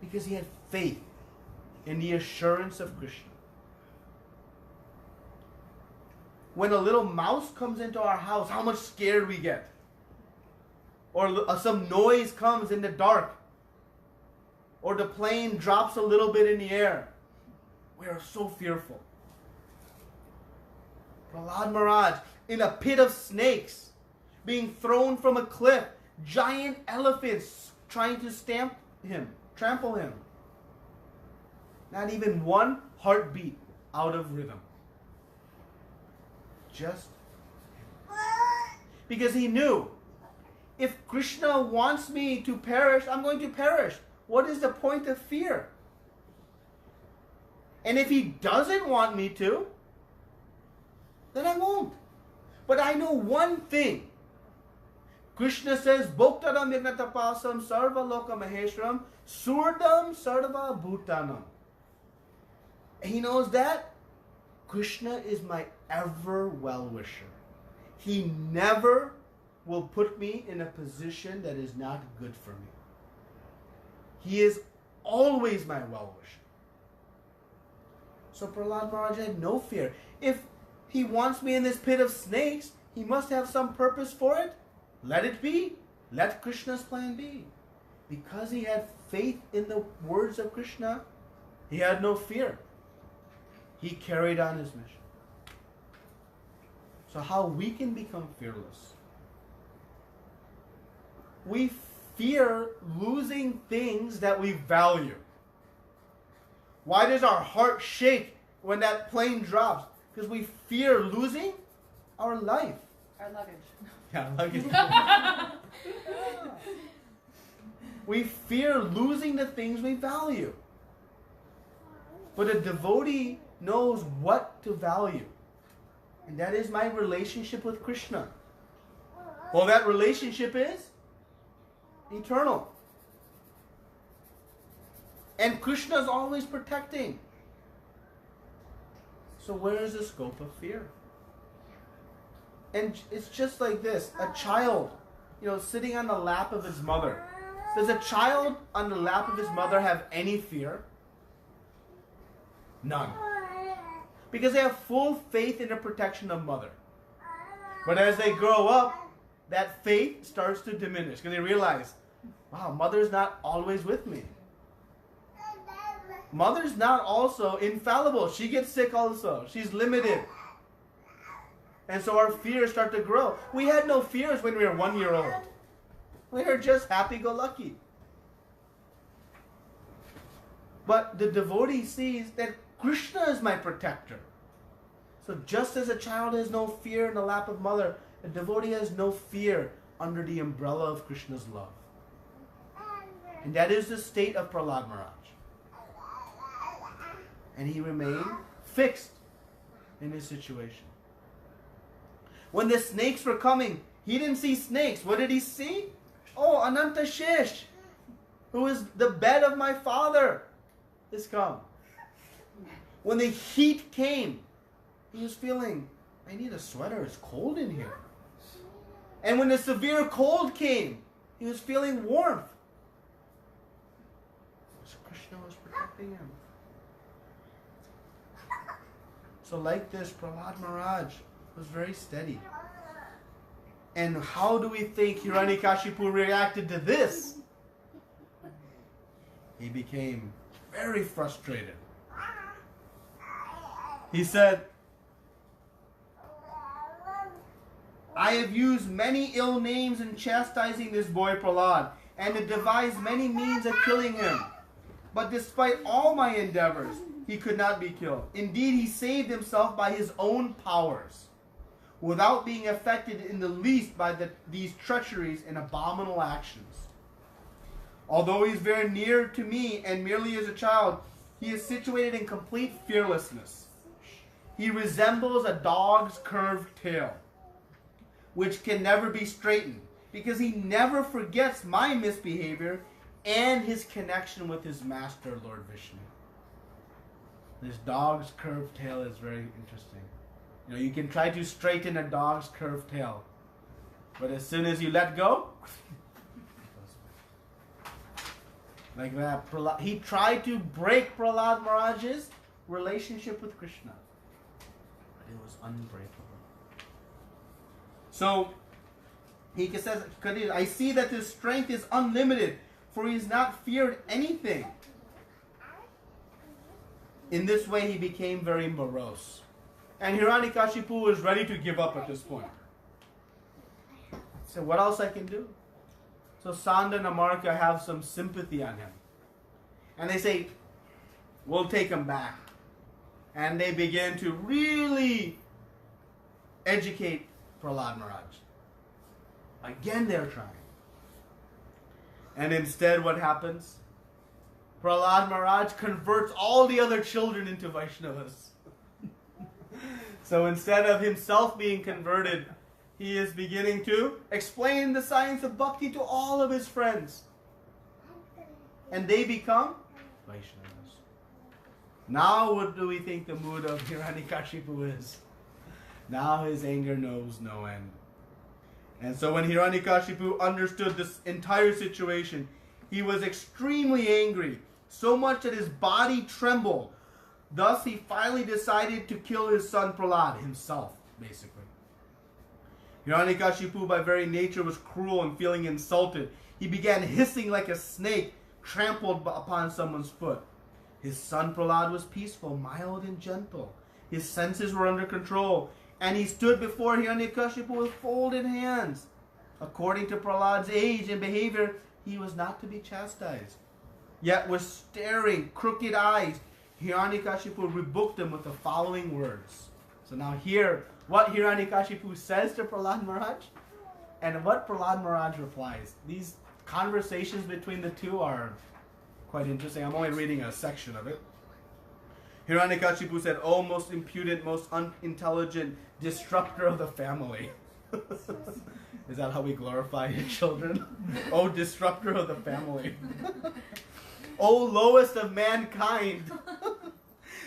because he had faith in the assurance of Krishna. When a little mouse comes into our house, how much scared we get. Or some noise comes in the dark. Or the plane drops a little bit in the air. We are so fearful. Prahlad Maharaj, in a pit of snakes, being thrown from a cliff, giant elephants trying to trample him. Not even one heartbeat out of rhythm. Just because he knew, if Krishna wants me to perish, I'm going to perish. What is the point of fear? And if he doesn't want me to, then I won't. But I know one thing. Krishna says, Bhoktaram Yagnatapasam Sarva Loka Maheshwaram Surdam Sarva Bhutanam. He knows that Krishna is my ever well-wisher. He never will put me in a position that is not good for me. He is always my well-wisher. So Prahlad Maharaj had no fear. If he wants me in this pit of snakes, he must have some purpose for it. Let it be. Let Krishna's plan be. Because he had faith in the words of Krishna, he had no fear. He carried on his mission. So how we can become fearless? We fear losing things that we value. Why does our heart shake when that plane drops? Because we fear losing our life. Our luggage. Yeah, luggage. We fear losing the things we value. But a devotee knows what to value. And that is my relationship with Krishna. Well, that relationship is eternal. And Krishna is always protecting. So where is the scope of fear? And it's just like this. A child, sitting on the lap of his mother. Does a child on the lap of his mother have any fear? None. Because they have full faith in the protection of mother. But as they grow up, that faith starts to diminish. Because they realize, wow, mother's not always with me. Mother's not also infallible. She gets sick also. She's limited. And so our fears start to grow. We had no fears when we were 1 year old. We were just happy-go-lucky. But the devotee sees that Krishna is my protector. So just as a child has no fear in the lap of mother, a devotee has no fear under the umbrella of Krishna's love. And that is the state of Prahlad Maharaj. And he remained fixed in his situation. When the snakes were coming, he didn't see snakes. What did he see? Oh, Ananta Shesh, who is the bed of my father, is come. When the heat came, he was feeling, I need a sweater, it's cold in here. And when the severe cold came, he was feeling warmth. So Krishna was protecting him. So like this, Prahlad Maharaj was very steady. And how do we think Hiranyakashipu reacted to this? He became very frustrated. He said, I have used many ill names in chastising this boy Prahlad, and have devised many means of killing him. But despite all my endeavors, he could not be killed. Indeed, he saved himself by his own powers, without being affected in the least by these treacheries and abominable actions. Although he is very near to me and merely as a child, he is situated in complete fearlessness. He resembles a dog's curved tail, which can never be straightened, because he never forgets my misbehavior and his connection with his master, Lord Vishnu. This dog's curved tail is very interesting. You know, you can try to straighten a dog's curved tail, but as soon as you let go, like that, he tried to break Prahlad Maharaj's relationship with Krishna, but it was unbreakable. So he says, I see that his strength is unlimited, for he has not feared anything. In this way, he became very morose. And Hiranyakashipu was ready to give up at this point. So what else I can do? So Sanda and Amarka have some sympathy on him. And they say, we'll take him back. And they begin to really educate Prahlad Maharaj. Again, they're trying. And instead, what happens? Prahlad Maharaj converts all the other children into Vaishnavas. So instead of himself being converted, he is beginning to explain the science of bhakti to all of his friends. And they become Vaishnavas. Now what do we think the mood of Hiranyakashipu is? Now his anger knows no end. And so when Hiranyakashipu understood this entire situation, he was extremely angry, so much that his body trembled. Thus he finally decided to kill his son Prahlad himself, basically. Hiranyakashipu by very nature was cruel and feeling insulted. He began hissing like a snake trampled upon someone's foot. His son Prahlad was peaceful, mild and gentle. His senses were under control, and he stood before Hiranyakashipu with folded hands. According to Prahlad's age and behavior, he was not to be chastised. Yet with staring, crooked eyes, Hiranyakashipu rebuked him with the following words. So now hear what Hiranyakashipu says to Prahlad Maharaj and what Prahlad Maharaj replies. These conversations between the two are quite interesting. I'm only reading a section of it. Hiranyakashipu said, "O most impudent, most unintelligent disruptor of the family." Is that how we glorify children? "O disruptor of the family." "O lowest of mankind,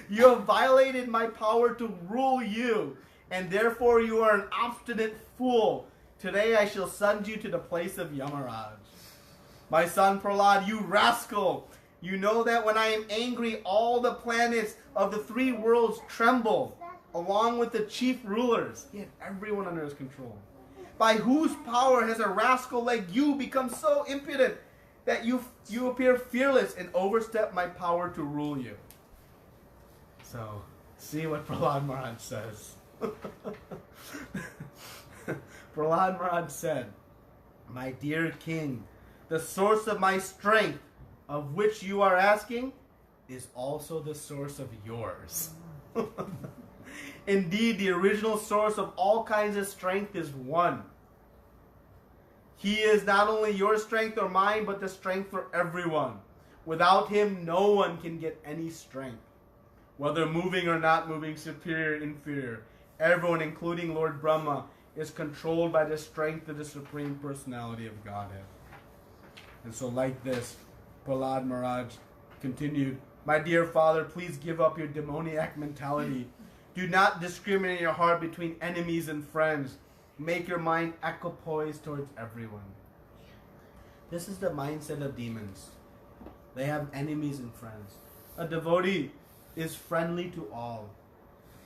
you have violated my power to rule you, and therefore you are an obstinate fool. Today I shall send you to the place of Yamaraj. My son Prahlad, you rascal, you know that when I am angry, all the planets of the three worlds tremble, along with the chief rulers." He had everyone under his control. "By whose power has a rascal like you become so impudent that you appear fearless and overstep my power to rule you?" So, see what Prahlad Maharaj says. Prahlad Maharaj said, "My dear king, the source of my strength, of which you are asking, is also the source of yours." Indeed, the original source of all kinds of strength is one. He is not only your strength or mine, but the strength for everyone. Without him, no one can get any strength. Whether moving or not moving, superior, inferior, everyone, including Lord Brahma, is controlled by the strength of the Supreme Personality of Godhead. And so like this, Prahlad Maharaj continued, "My dear father, please give up your demoniac mentality. Do not discriminate in your heart between enemies and friends. Make your mind equipoise towards everyone." This is the mindset of demons. They have enemies and friends. A devotee is friendly to all,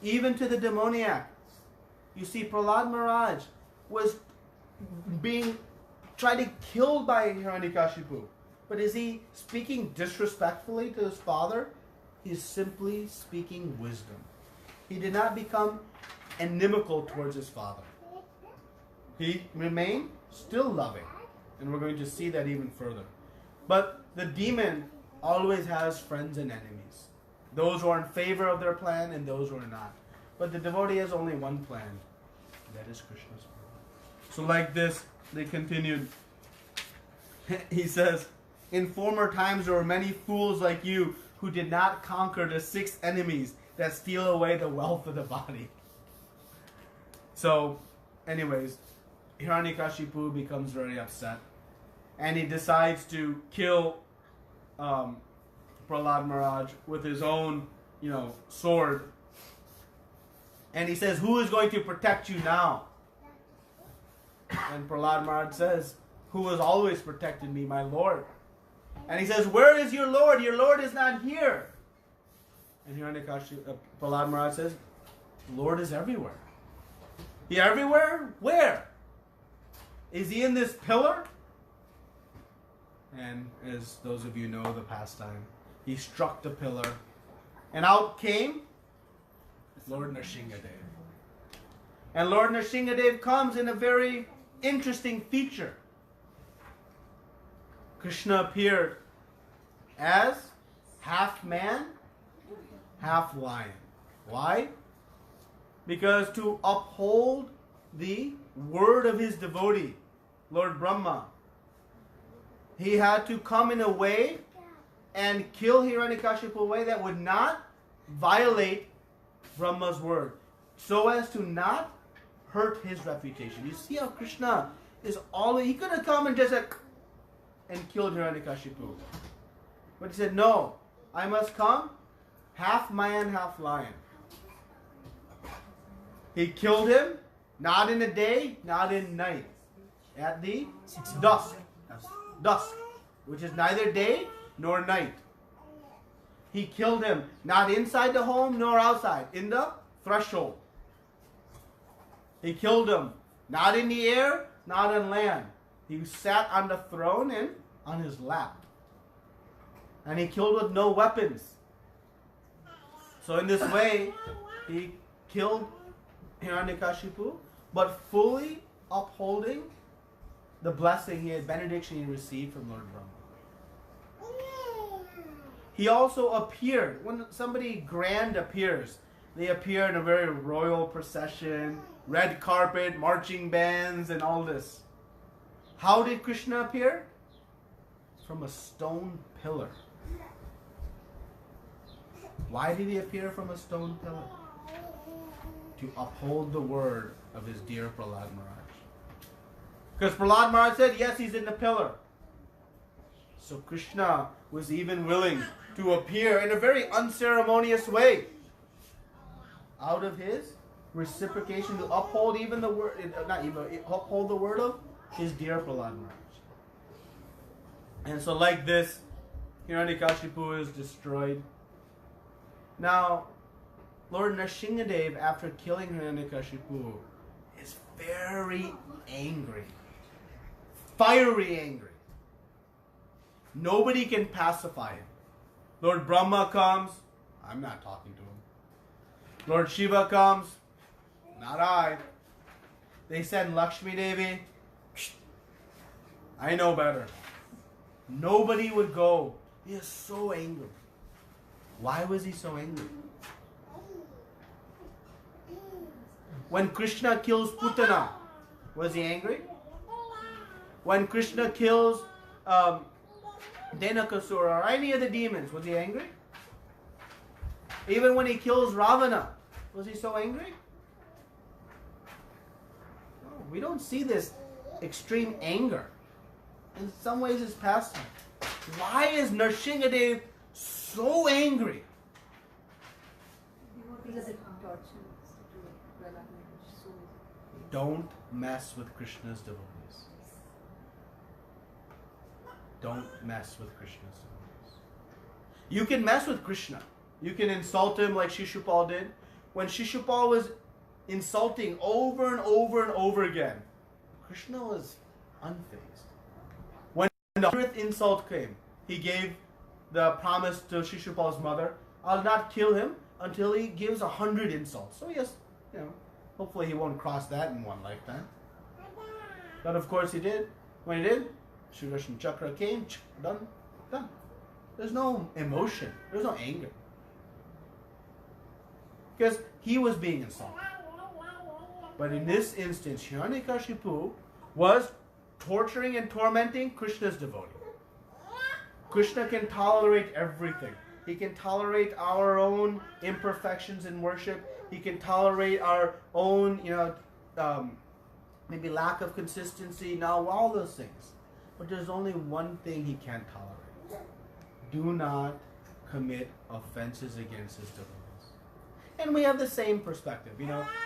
even to the demoniac. You see, Prahlad Maharaj was being tried to kill by Hiranyakashipu. But is he speaking disrespectfully to his father? He is simply speaking wisdom. He did not become inimical towards his father. He remained still loving. And we're going to see that even further. But the demon always has friends and enemies. Those who are in favor of their plan and those who are not. But the devotee has only one plan. That is Krishna's plan. So like this, they continued. He says, in former times there were many fools like you who did not conquer the 6 enemies that steal away the wealth of the body. So, anyways, Hiranyakashipu becomes very upset. And he decides to kill Prahlad Maharaj with his own, sword. And he says, who is going to protect you now? And Prahlad Maharaj says, who has always protected me, my Lord? And he says, where is your Lord? Your Lord is not here. And Prahlad Maharaj says, Lord is everywhere. He everywhere? Where? Is he in this pillar? And as those of you know the pastime, he struck the pillar. And out came Lord Nrsimhadev. And Lord Nrsimhadev comes in a very interesting feature. Krishna appeared as half man, half lion. Why? Because to uphold the word of his devotee, Lord Brahma, he had to come in a way and kill Hiranyakashipu in a way that would not violate Brahma's word, so as to not hurt his reputation. You see how Krishna is he could have come and just and killed Hiranyakashipu. But he said, no, I must come half man, half lion. He killed him, not in the day, not in night. At the dusk, which is neither day nor night. He killed him, not inside the home nor outside, in the threshold. He killed him, not in the air, not on land. He sat on the throne and on his lap. And he killed with no weapons. So in this way, he killed Hiranyakashipu, but fully upholding the blessing, benediction he received from Lord Brahma. He also appeared, when somebody grand appears, they appear in a very royal procession, red carpet, marching bands, and all this. How did Krishna appear? From a stone pillar. Why did he appear from a stone pillar? To uphold the word of his dear Prahlad Maharaj. Because Prahlad Maharaj said, yes, he's in the pillar. So Krishna was even willing to appear in a very unceremonious way, out of his reciprocation, to uphold even the word, uphold the word of his dear Prahlad Maharaj. And so like this, Hiranyakashipu is destroyed. Now, Lord Nrsimhadev, after killing Hiranyakashipu, is very angry. Fiery angry. Nobody can pacify him. Lord Brahma comes, I'm not talking to him. Lord Shiva comes, not I. They send Lakshmi Devi, I know better. Nobody would go. He is so angry. Why was he so angry? When Krishna kills Putana, was he angry? When Krishna kills Denakasura or any of the demons, was he angry? Even when he kills Ravana, was he so angry? No, we don't see this extreme anger. In some ways it's pastime. Why is Nrsimhadev so angry? Don't mess with Krishna's devotees. Don't mess with Krishna's devotees. You can mess with Krishna. You can insult him like Shishupal did. When Shishupal was insulting over and over and over again, Krishna was unfazed. When the 100th insult came, he gave the promise to Shishupal's mother, I'll not kill him until he gives 100 insults. So yes, hopefully he won't cross that in one lifetime. But of course he did. When he did, Sudarshan Chakra came, done. There's no emotion. There's no anger. Because he was being insulted. But in this instance, Hiranyakashipu was torturing and tormenting Krishna's devotee. Krishna can tolerate everything. He can tolerate our own imperfections in worship. He can tolerate our own, maybe lack of consistency. Now, all those things. But there's only one thing he can't tolerate. Do not commit offenses against his devotees. And we have the same perspective.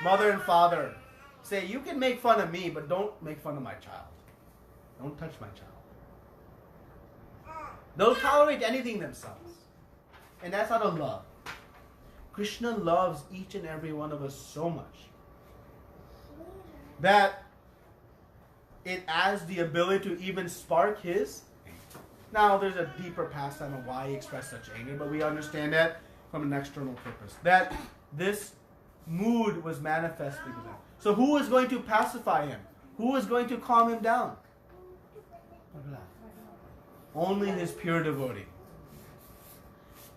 Mother and father say, you can make fun of me, but don't make fun of my child. Don't touch my child. They'll tolerate anything themselves. And that's out of love. Krishna loves each and every one of us so much that it has the ability to even spark his anger. Now, there's a deeper pastime of why he expressed such anger, but we understand that from an external purpose. That this mood was manifest because of him. So who is going to pacify him? Who is going to calm him down? Only his pure devotee.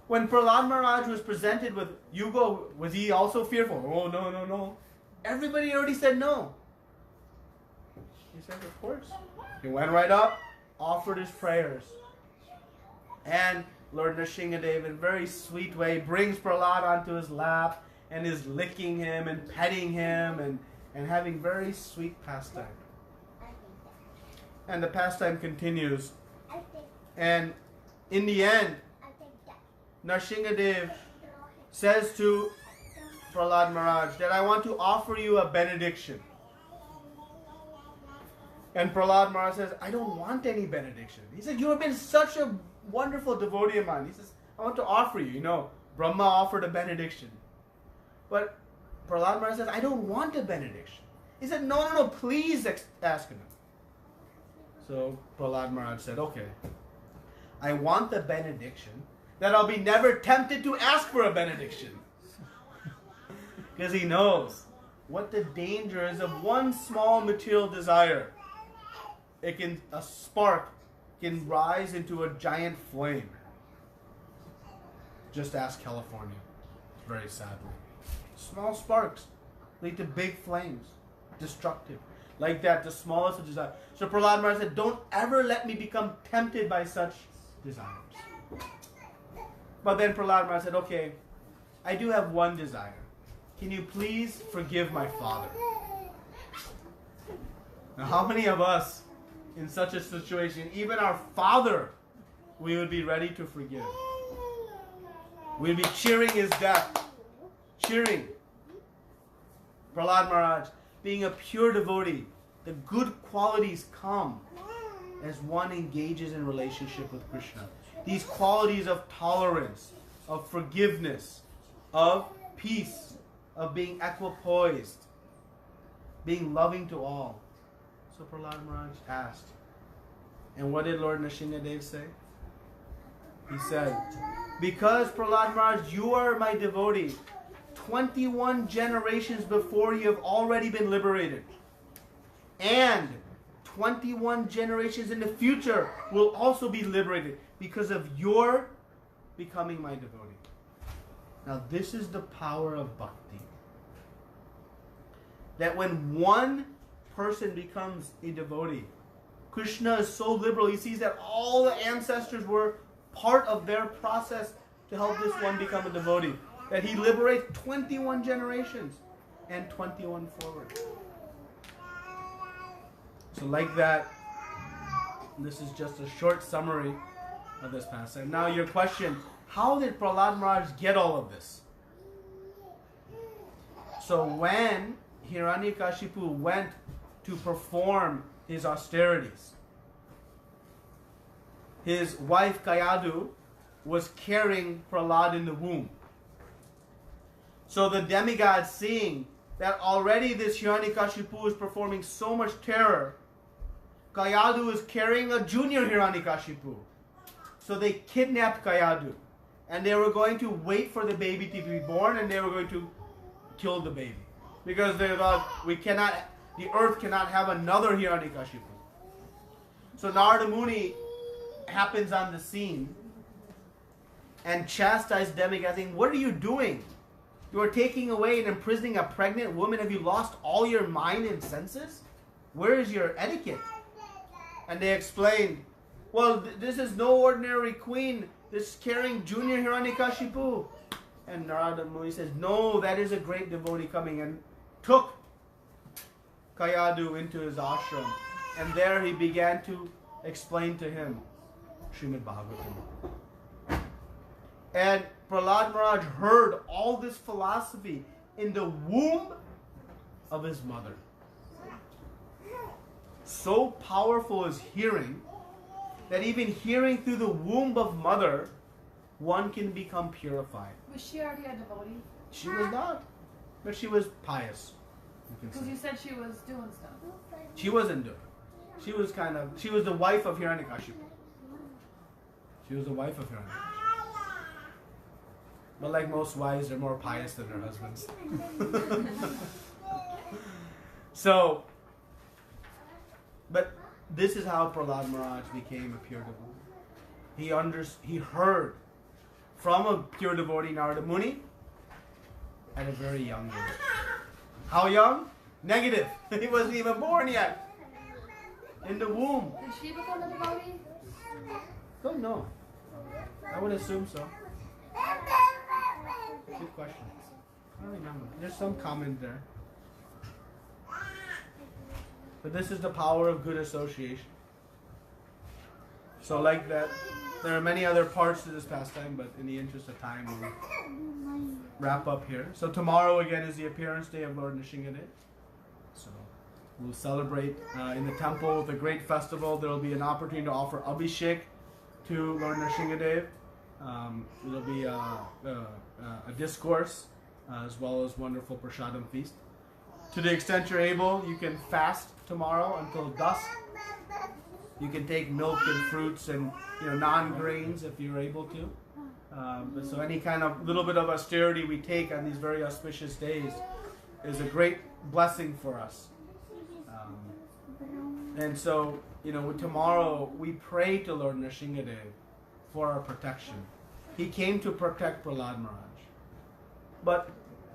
When Prahlad Maharaj was presented with Yuga, was he also fearful? Oh, no. Everybody already said no. He said, of course. He went right up, offered his prayers. And Lord Nrsimhadev, in a very sweet way, brings Prahlad onto his lap and is licking him and petting him and having very sweet pastime. And the pastime continues. And in the end, Nrsimhadev says to Prahlad Maharaj that I want to offer you a benediction. And Prahlad Maharaj says, I don't want any benediction. He said, you have been such a wonderful devotee of mine. He says, I want to offer you. Brahma offered a benediction. But Prahlad Maharaj says, I don't want a benediction. He said, no, please ask him. So Prahlad Maharaj said, okay, I want the benediction that I'll be never tempted to ask for a benediction. Because he knows what the danger is of one small material desire. A spark can rise into a giant flame. Just ask California, very sadly. Small sparks lead to big flames, destructive. Like that, the smallest of desires. So Prahlad Maharaj said, don't ever let me become tempted by such desires. But then Prahlad Maharaj said, okay, I do have one desire. Can you please forgive my father? Now, how many of us in such a situation, even our father, we would be ready to forgive? We'd be cheering his death. Cheering. Prahlad Maharaj, being a pure devotee, the good qualities come as one engages in relationship with Krishna. These qualities of tolerance, of forgiveness, of peace, of being equipoised, being loving to all. So Prahlad Maharaj asked. And what did Lord Nrsimhadev say? He said, because Prahlad Maharaj, you are my devotee, 21 generations before you have already been liberated. And 21 generations in the future will also be liberated because of your becoming my devotee. Now this is the power of bhakti. That when one person becomes a devotee, Krishna is so liberal, he sees that all the ancestors were part of their process to help this one become a devotee. That he liberates 21 generations and 21 forward. So like that, this is just a short summary of this passage. Now your question, how did Prahlad Maharaj get all of this? So when Hiranyakashipu went to perform his austerities, his wife Kayadu was carrying Prahlad in the womb. So the demigod, seeing that already this Hiranyakashipu is performing so much terror, Kayadu is carrying a junior Hiranyakashipu. So they kidnapped Kayadu. And they were going to wait for the baby to be born, and they were going to kill the baby. Because they thought, the earth cannot have another Hiranyakashipu. So Narada Muni happens on the scene and chastised them again, saying, "What are you doing? You are taking away and imprisoning a pregnant woman. Have you lost all your mind and senses? Where is your etiquette?" And they explained, "Well, this is no ordinary queen. This is carrying Junior Hiranyakashipu." And Narada Muni says, "No, that is a great devotee coming," and took Kayadu into his ashram. And there he began to explain to him Srimad Bhagavatam. And Prahlad Maharaj heard all this philosophy in the womb of his mother. So powerful is hearing that even hearing through the womb of mother, one can become purified. Was she already a devotee? She was not, but she was pious. Because you said she was doing stuff. She wasn't doing. She was the wife of Hiranyakashipu. She was the wife of Hiranyakashipu. But like most wives, they're more pious than their husbands. So, but this is how Prahlad Maharaj became a pure devotee. He heard from a pure devotee, Narada Muni, at a very young age. How young? Negative. He wasn't even born yet. In the womb. Did she become a devotee? Don't know. I would assume so. Good question. I don't remember. There's some comment there. But this is the power of good association. So like that, there are many other parts to this pastime, but in the interest of time, we'll wrap up here. So tomorrow again is the appearance day of Lord Nrsimhadev. So we'll celebrate in the temple with a great festival. There will be an opportunity to offer Abhishek to Lord Nrsimhadev. There will be a discourse as well as wonderful prasadam feast. To the extent you're able, you can fast tomorrow until dusk. You can take milk and fruits and non-grains if you're able to. So any kind of little bit of austerity we take on these very auspicious days is a great blessing for us. And so, tomorrow we pray to Lord Nrsimhadev for our protection. He came to protect Prahlad Maharaj. But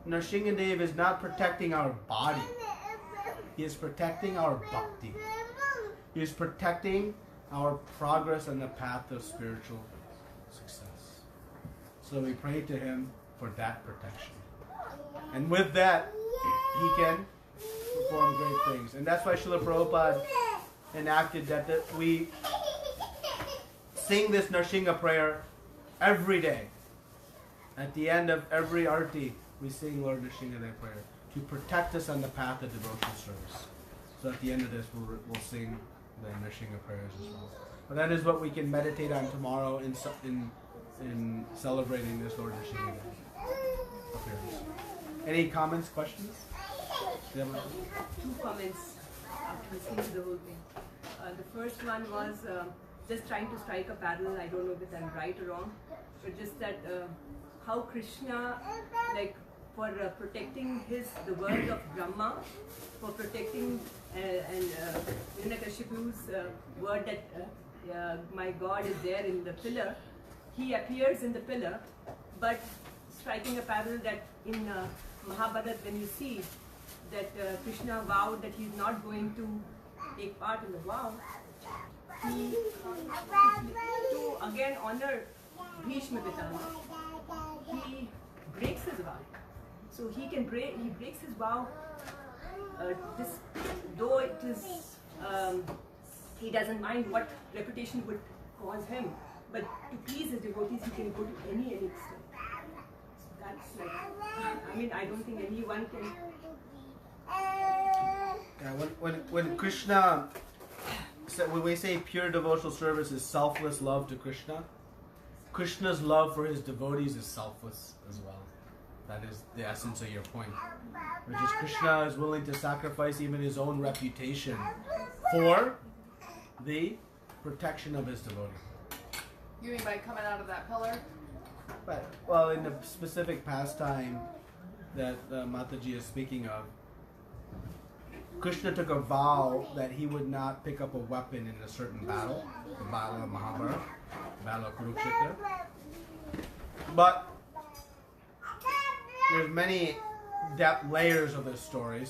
Nrsimhadev is not protecting our body. He is protecting our bhakti. He is protecting our progress on the path of spiritual success. So we pray to him for that protection. And with that, he can perform great things. And that's why Srila Prabhupada enacted that we sing this Narsingha prayer every day. At the end of every arti, we sing Lord Nrsimhadev prayer to protect us on the path of devotional service. So at the end of this, we'll sing the Nrsimha prayers as well. But that is what we can meditate on tomorrow in celebrating this Lord Nrsimhadev appearance. Any comments, questions? Two comments after listening to the whole thing. The first one was just trying to strike a parallel. I don't know if I'm right or wrong, but just that how Krishna, like for protecting the world of Brahma, for protecting Hiranyakashipu's word that my God is there in the pillar, he appears in the pillar, but striking a parallel that in Mahabharata, when you see that Krishna vowed that he is not going to take part in the vow, he, to again honor Bhishma Pitama, he breaks his vow. So he breaks his vow, though it is, he doesn't mind what reputation would cause him, but to please his devotees, he can go to any extent. So that's like, I don't think anyone can. Yeah, when Krishna, when we say pure devotional service is selfless love to Krishna, Krishna's love for his devotees is selfless as well. That is the essence of your point. Which is Krishna is willing to sacrifice even his own reputation for the protection of his devotee. You mean by coming out of that pillar? But, well, in the specific pastime that Mataji is speaking of, Krishna took a vow that he would not pick up a weapon in a certain battle, the battle of Mahabharata, the battle of Kurukshetra. But there's many depth layers of this story.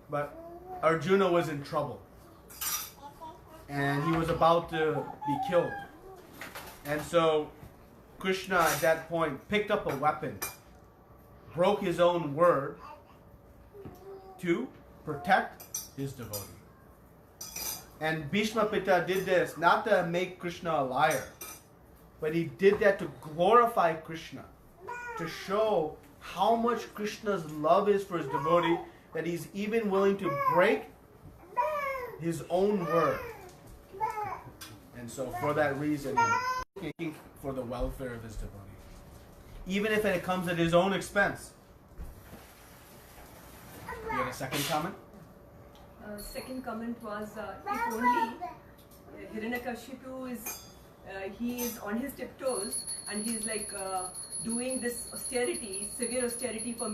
But Arjuna was in trouble, and he was about to be killed. And so Krishna at that point picked up a weapon, broke his own word to protect his devotee. And Bhishma Pitta did this not to make Krishna a liar, but he did that to glorify Krishna, to show how much Krishna's love is for his devotee, that he's even willing to break his own word. And so for that reason, he's thinking for the welfare of his devotee, even if it comes at his own expense. You had a second comment? Second comment was, if only Hiranyakashipu he is on his tiptoes and he's like doing this austerity, severe austerity for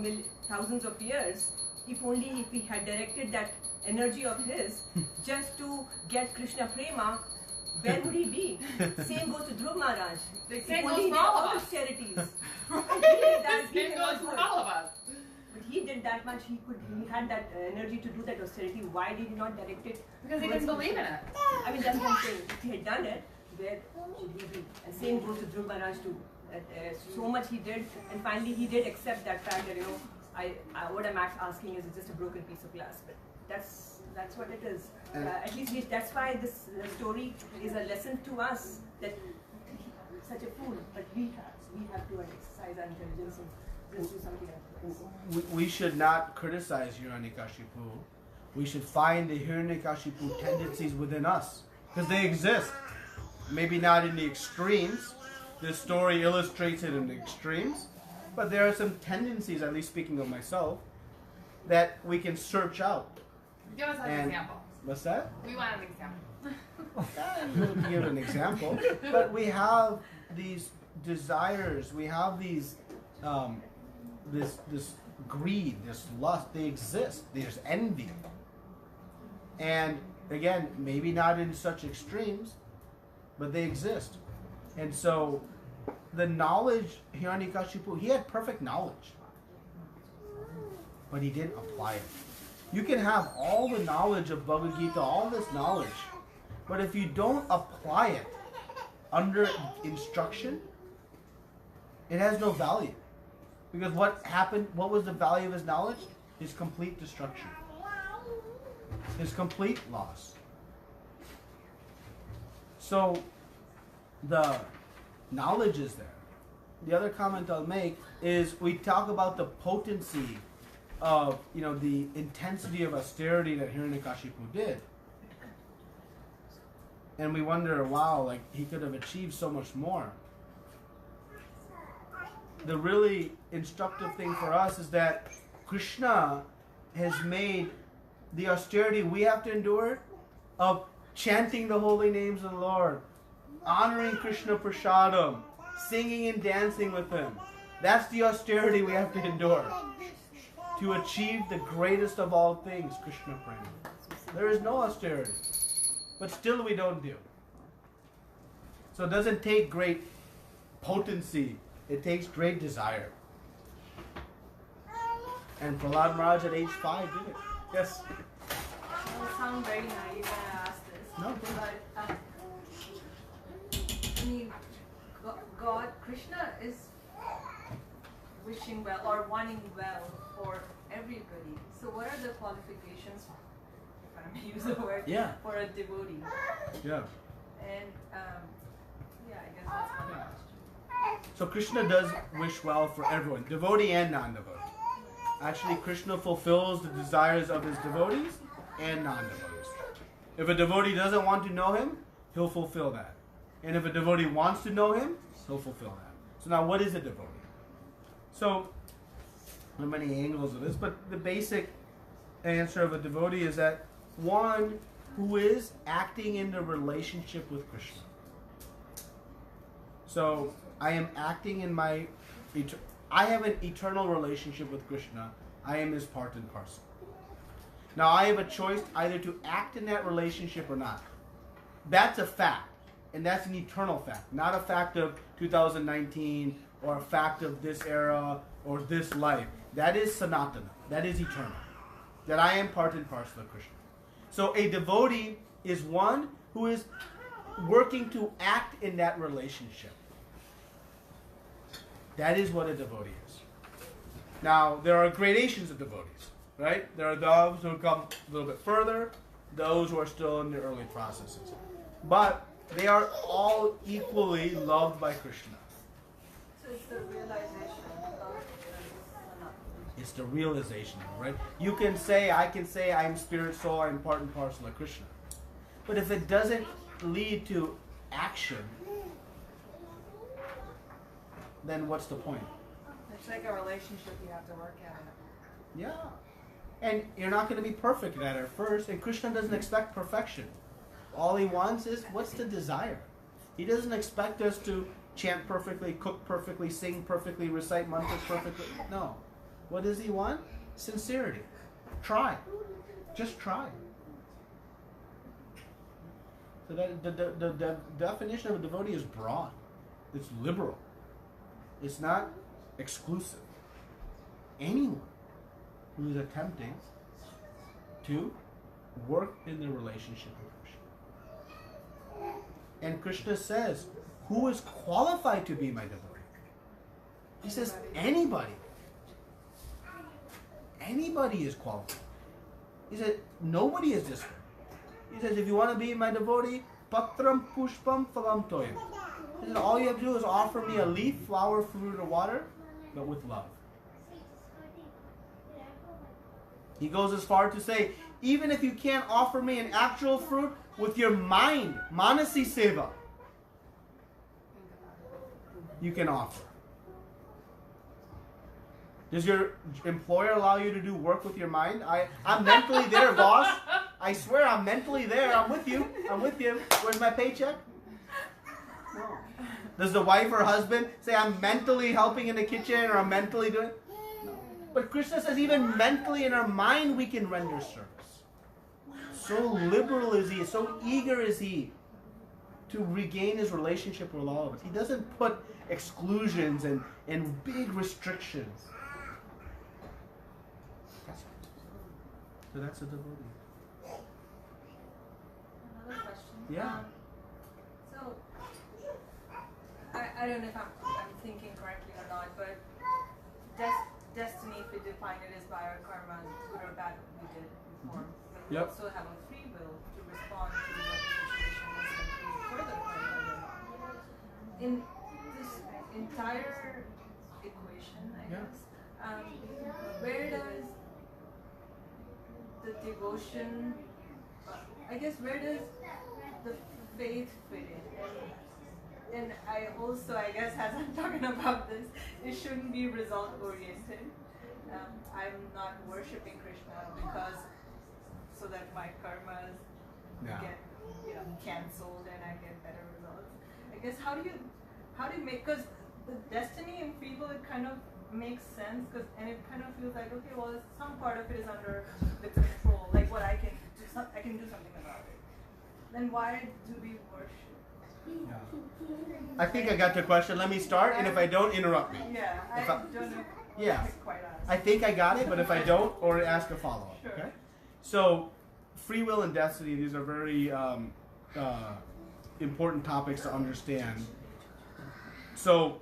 thousands of years. If he had directed that energy of his just to get Krishna Prema, where would he be? Same goes to Dhruv Maharaj. Same goes for all of us. Austerities. Same goes for all of us. But he did that much. He had that energy to do that austerity. Why did he not direct it? Because he didn't believe in it. I mean, that's what I'm saying. If he had done it, where would he be? And same goes to Dhruv Maharaj too. So much he did, and finally he did accept that fact that what I'm asking is just a broken piece of glass. But that's what it is. At least that's why this story is a lesson to us that he's such a fool. But we have to exercise our intelligence and do something else. We should not criticize Hiranyakashipu. We should find the Hiranyakashipu tendencies within us, because they exist. Maybe not in the extremes. This story illustrates it in the extremes, but there are some tendencies, at least speaking of myself, that we can search out. Give us an example. What's that? We want an example. I won't give an example, but we have these desires, we have these, this greed, this lust. They exist. There's envy, and again, maybe not in such extremes, but they exist. And so, the knowledge, Hiranyakashipu, he had perfect knowledge, but he didn't apply it. You can have all the knowledge of Bhagavad Gita, all this knowledge, but if you don't apply it under instruction, it has no value. Because what happened, what was the value of his knowledge? His complete destruction. His complete loss. So, the knowledge is there. The other comment I'll make is we talk about the potency of, the intensity of austerity that Hiranyakashipu did. And we wonder, wow, like he could have achieved so much more. The really instructive thing for us is that Krishna has made the austerity we have to endure of chanting the holy names of the Lord, honoring Krishna Prasadam, singing and dancing with him. That's the austerity we have to endure to achieve the greatest of all things, Krishna Prema. There is no austerity, but still we don't do. So it doesn't take great potency, it takes great desire. And Prahlad Maharaj at age 5 did it. Yes? I sound very naive when I ask this. No. But, I mean, God, Krishna is wishing well or wanting well for everybody. So what are the qualifications, if I may use the word, for a devotee? Yeah. And, I guess that's my question. So Krishna does wish well for everyone, devotee and non-devotee. Actually, Krishna fulfills the desires of his devotees and non-devotees. If a devotee doesn't want to know him, he'll fulfill that. And if a devotee wants to know him, he'll fulfill that. So now, what is a devotee? So, there are many angles of this, but the basic answer of a devotee is that one who is acting in the relationship with Krishna. So, I am acting in I have an eternal relationship with Krishna. I am his part and parcel. Now, I have a choice either to act in that relationship or not. That's a fact. And that's an eternal fact, not a fact of 2019 or a fact of this era or this life. That is Sanatana. That is eternal. That I am part and parcel of Krishna. So a devotee is one who is working to act in that relationship. That is what a devotee is. Now, there are gradations of devotees, right? There are those who come a little bit further, those who are still in the early processes. But they are all equally loved by Krishna. So it's the realization of It's the realization, right? You can say, I can say, I'm spirit, soul, I'm part and parcel of Krishna. But if it doesn't lead to action, then what's the point? it's like a relationship you have to work at. Yeah. And you're not going to be perfect at it first. And Krishna doesn't expect perfection. All he wants is, what's the desire? He doesn't expect us to chant perfectly, cook perfectly, sing perfectly, recite mantras perfectly. No. What does he want? Sincerity. Try. Just try. So that the definition of a devotee is broad. It's liberal. It's not exclusive. Anyone who is attempting to work in the relationship with Krishna. And Krishna says, who is qualified to be my devotee? He says, anybody. Anybody is qualified. He said, nobody is different. He says, if you want to be my devotee, patram pushpam phalam toyam. He said, all you have to do is offer me a leaf, flower, fruit, or water, but with love. He goes as far to say, even if you can't offer me an actual fruit, with your mind, manasi seva, you can offer. Does your employer allow you to do work with your mind? I'm mentally there, boss. I swear I'm mentally there. I'm with you. I'm with you. Where's my paycheck? No. Does the wife or husband say, I'm mentally helping in the kitchen or I'm mentally doing? No. But Krishna says even mentally in our mind we can render service. So liberal is he, so eager is he to regain his relationship with all of us. He doesn't put exclusions and big restrictions. So that's a devotee. Another question. Yeah. So, I don't know if I'm thinking correctly or not, but destiny, if we define it, is by our karma, good or bad, we did before. But we Yep. also have a free will to respond to what the situation is and to further karma or not. In this entire equation, I Yeah. guess, where does the devotion, where does the faith fit in? And I also, I guess, as I'm talking about this, it shouldn't be result oriented. I'm not worshipping Krishna because so that my karmas get cancelled and I get better results. I guess how do you make, because the destiny and free will, it kind of makes sense, and it kind of feels like, okay, well, some part of it is under the control, like what I can do, I can do something about it. Then why do we worship? Yeah. I think I got the question. Let me start, and if I don't, interrupt me. Yeah, I don't know. Yeah. Quite honest. I think I got it, but if I don't, or ask a follow-up. Sure. Okay. So, free will and destiny; these are very important topics to understand. So,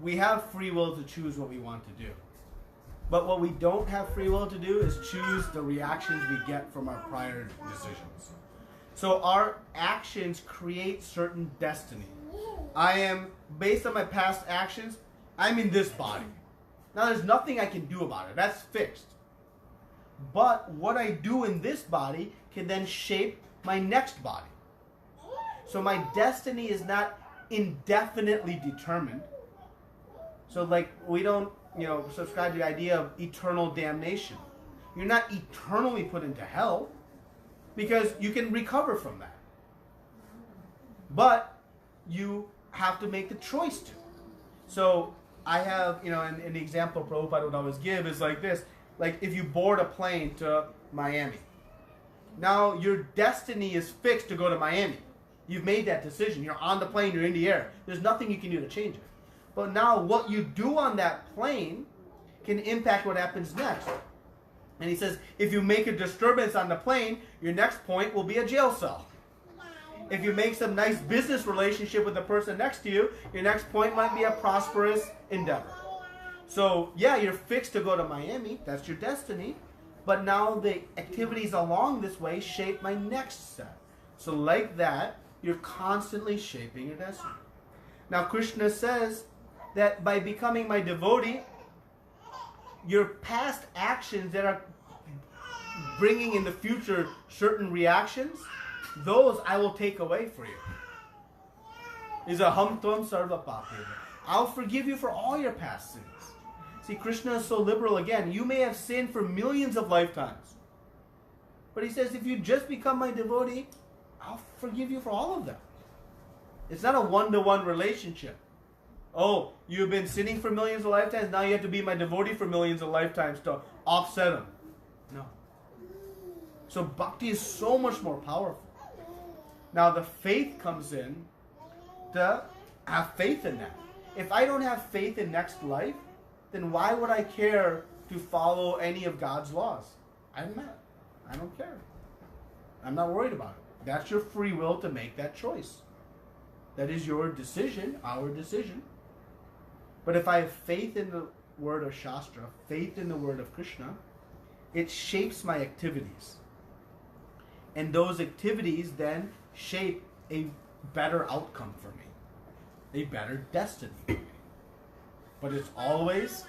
we have free will to choose what we want to do. But what we don't have free will to do is choose the reactions we get from our prior decisions. So our actions create certain destiny. I am, based on my past actions, I'm in this body. Now there's nothing I can do about it. That's fixed. But what I do in this body can then shape my next body. So my destiny is not indefinitely determined. So like we don't, subscribe to the idea of eternal damnation. You're not eternally put into hell because you can recover from that. But you have to make the choice to. So I have, and the example Prabhupada would always give is like this. Like if you board a plane to Miami. Now your destiny is fixed to go to Miami. You've made that decision. You're on the plane, you're in the air. There's nothing you can do to change it. But now what you do on that plane can impact what happens next. And he says, if you make a disturbance on the plane, your next point will be a jail cell. If you make some nice business relationship with the person next to you, your next point might be a prosperous endeavor. So, yeah, you're fixed to go to Miami. That's your destiny. But now the activities along this way shape my next step. So like that, you're constantly shaping your destiny. Now, Krishna says that by becoming my devotee, your past actions that are bringing in the future certain reactions, those I will take away for you. Is a hum tvam sarva papeva. I'll forgive you for all your past sins. See, Krishna is so liberal again. You may have sinned for millions of lifetimes. But he says, if you just become my devotee, I'll forgive you for all of them. It's not a one-to-one relationship. Oh, you've been sinning for millions of lifetimes, now you have to be my devotee for millions of lifetimes to offset them. No. So bhakti is so much more powerful. Now the faith comes in to have faith in that. If I don't have faith in next life, then why would I care to follow any of God's laws? I don't care. I'm not worried about it. That's your free will to make that choice. That is your decision, our decision. But if I have faith in the word of Shastra, faith in the word of Krishna, it shapes my activities. And those activities then shape a better outcome for me, a better destiny for me. But it's always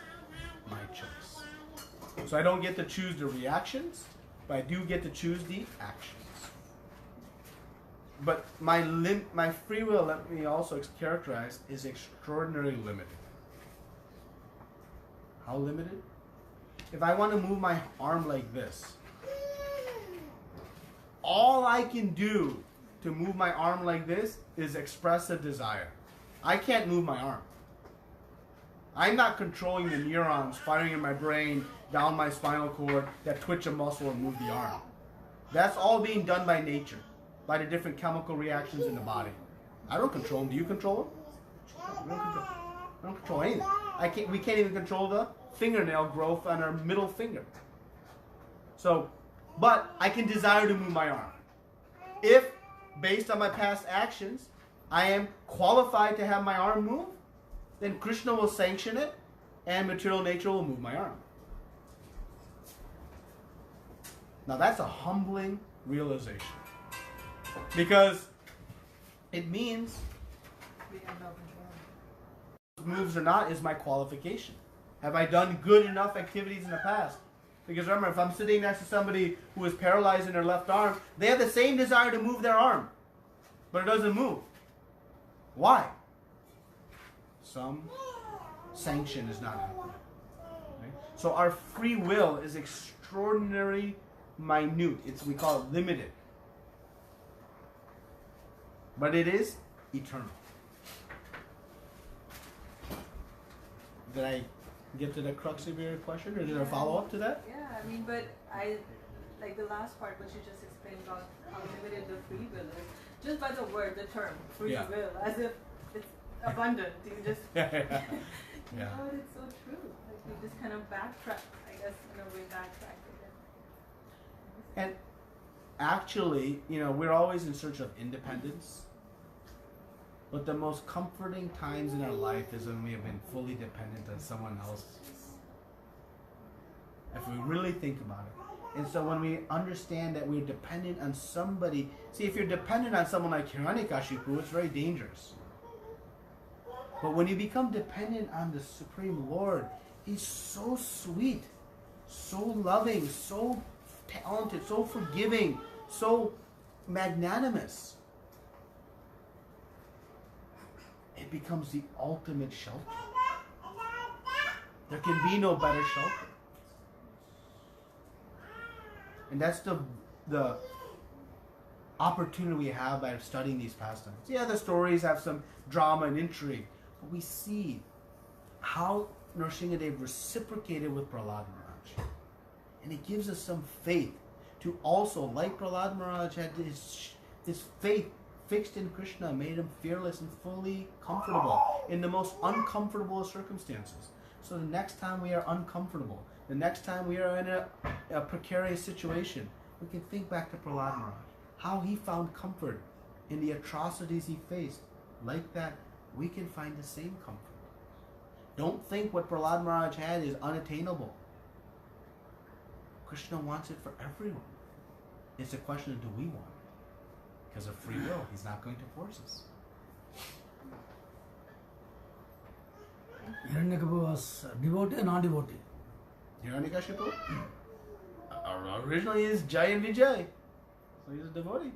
my choice. So I don't get to choose the reactions, but I do get to choose the actions. But my free will, let me also characterize, is extraordinarily limited. How limited? If I want to move my arm like this, all I can do to move my arm like this is express a desire. I can't move my arm. I'm not controlling the neurons firing in my brain, down my spinal cord, that twitch a muscle and move the arm. That's all being done by nature, by the different chemical reactions in the body. I don't control them. Do you control them? I don't control anything. We can't even control the fingernail growth on our middle finger. So, but I can desire to move my arm. If, based on my past actions, I am qualified to have my arm move, then Krishna will sanction it and material nature will move my arm. Now that's a humbling realization. Because it means moves or not is my qualification. Have I done good enough activities in the past? Because remember, if I'm sitting next to somebody who is paralyzed in their left arm, they have the same desire to move their arm, but it doesn't move. Why? Some sanction is not happening. Right? So our free will is extraordinarily minute. We call it limited. But it is eternal. Did I get to the crux of your question, or did there a follow-up to that? Yeah, I mean, but I like the last part, which you just explained about how limited the free will is. Just by the word, the term, free will, as if it's abundant. You just, you know, it's so true. Like you just kind of backtrack, I guess, in a way, backtrack it. And actually, you know, we're always in search of independence. But the most comforting times in our life is when we have been fully dependent on someone else. If we really think about it. And so when we understand that we're dependent on somebody, see, if you're dependent on someone like Hiranyakashipu, it's very dangerous. But when you become dependent on the Supreme Lord, He's so sweet, so loving, so talented, so forgiving, so magnanimous. It becomes the ultimate shelter. There can be no better shelter. And that's the opportunity we have by studying these pastimes. Yeah, the stories have some drama and intrigue, but we see how Nrsimhadev reciprocated with Prahlad Maharaj. And it gives us some faith to also, like Prahlad Maharaj had his faith fixed in Krishna made him fearless and fully comfortable in the most uncomfortable of circumstances. So the next time we are uncomfortable, the next time we are in a precarious situation, we can think back to Prahlad Maharaj, how he found comfort in the atrocities he faced. Like that, we can find the same comfort. Don't think what Prahlad Maharaj had is unattainable. Krishna wants it for everyone. It's a question of do we want it? Because of free will, he's not going to force us. Hiranyakashipu was devotee or non-devotee? Hiranyakashipu? Originally is Jai and Vijay. So he's a devotee.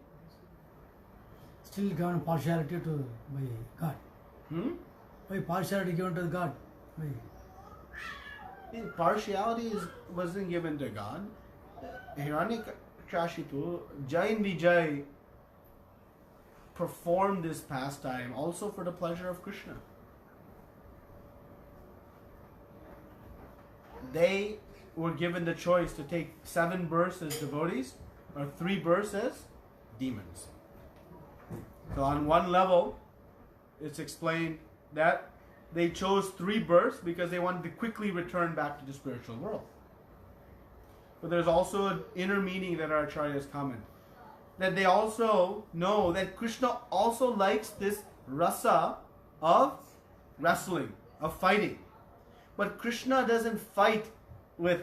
Still given partiality to by God. Why partiality given to God? Why? Partiality wasn't given to God. Hiranyakashipu, Jai and Vijay performed this pastime also for the pleasure of Krishna. They were given the choice to take 7 births as devotees or 3 births as demons. So on one level, it's explained that they chose 3 births because they wanted to quickly return back to the spiritual world. But there's also an inner meaning that our acharyas comment, that they also know that Krishna also likes this rasa of wrestling, of fighting. But Krishna doesn't fight with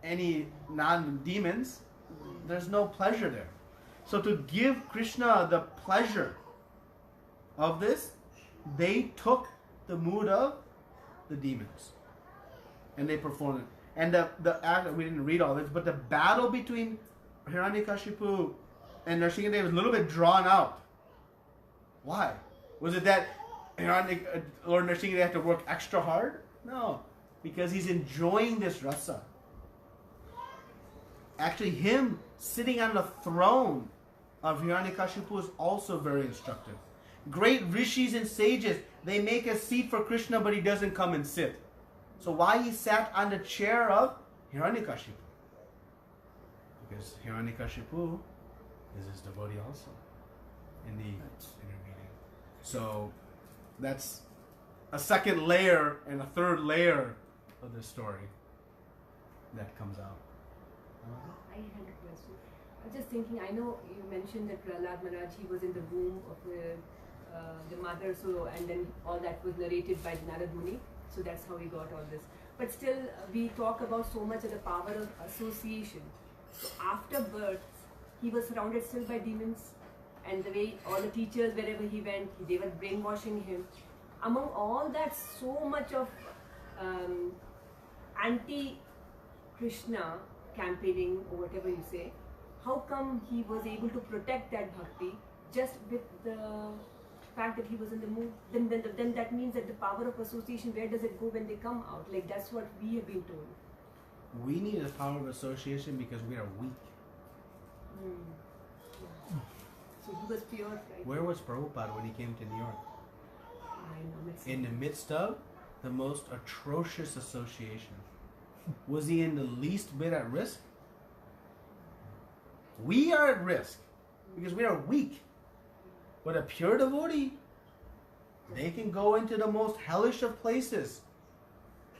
any non-demons. There's no pleasure there. So to give Krishna the pleasure of this, they took the mood of the demons. And they performed it. And the act, we didn't read all this, but the battle between Hiranyakashipu and Nrsimhadev was a little bit drawn out. Why? Was it that Lord Nrsimhadev had to work extra hard? No, because he's enjoying this rasa. Actually, him sitting on the throne of Hiranyakashipu is also very instructive. Great rishis and sages, they make a seat for Krishna, but he doesn't come and sit. So why he sat on the chair of Hiranyakashipu? Because Hiranyakashipu is his devotee also in the inner meaning. So that's a second layer and a third layer of the story that comes out. I had a question. I was just thinking, I know you mentioned that Prahlad Maharaj, he was in the womb of the mother, so, and then all that was narrated by Narad Muni, so that's how he got all this. But still, we talk about so much of the power of association. So after birth, he was surrounded still by demons, and the way all the teachers, wherever he went, they were brainwashing him. Among all that, so much of anti-Krishna campaigning, or whatever you say, how come he was able to protect that bhakti just with the fact that he was in the mood? Then that means that the power of association, where does it go when they come out? Like, that's what we have been told. We need the power of association because we are weak. Yeah. So he was pure, right? Where was Prabhupada when he came to New York? I know, In the midst of the most atrocious association. Was he in the least bit at risk? We are at risk because we are weak. But a pure devotee, they can go into the most hellish of places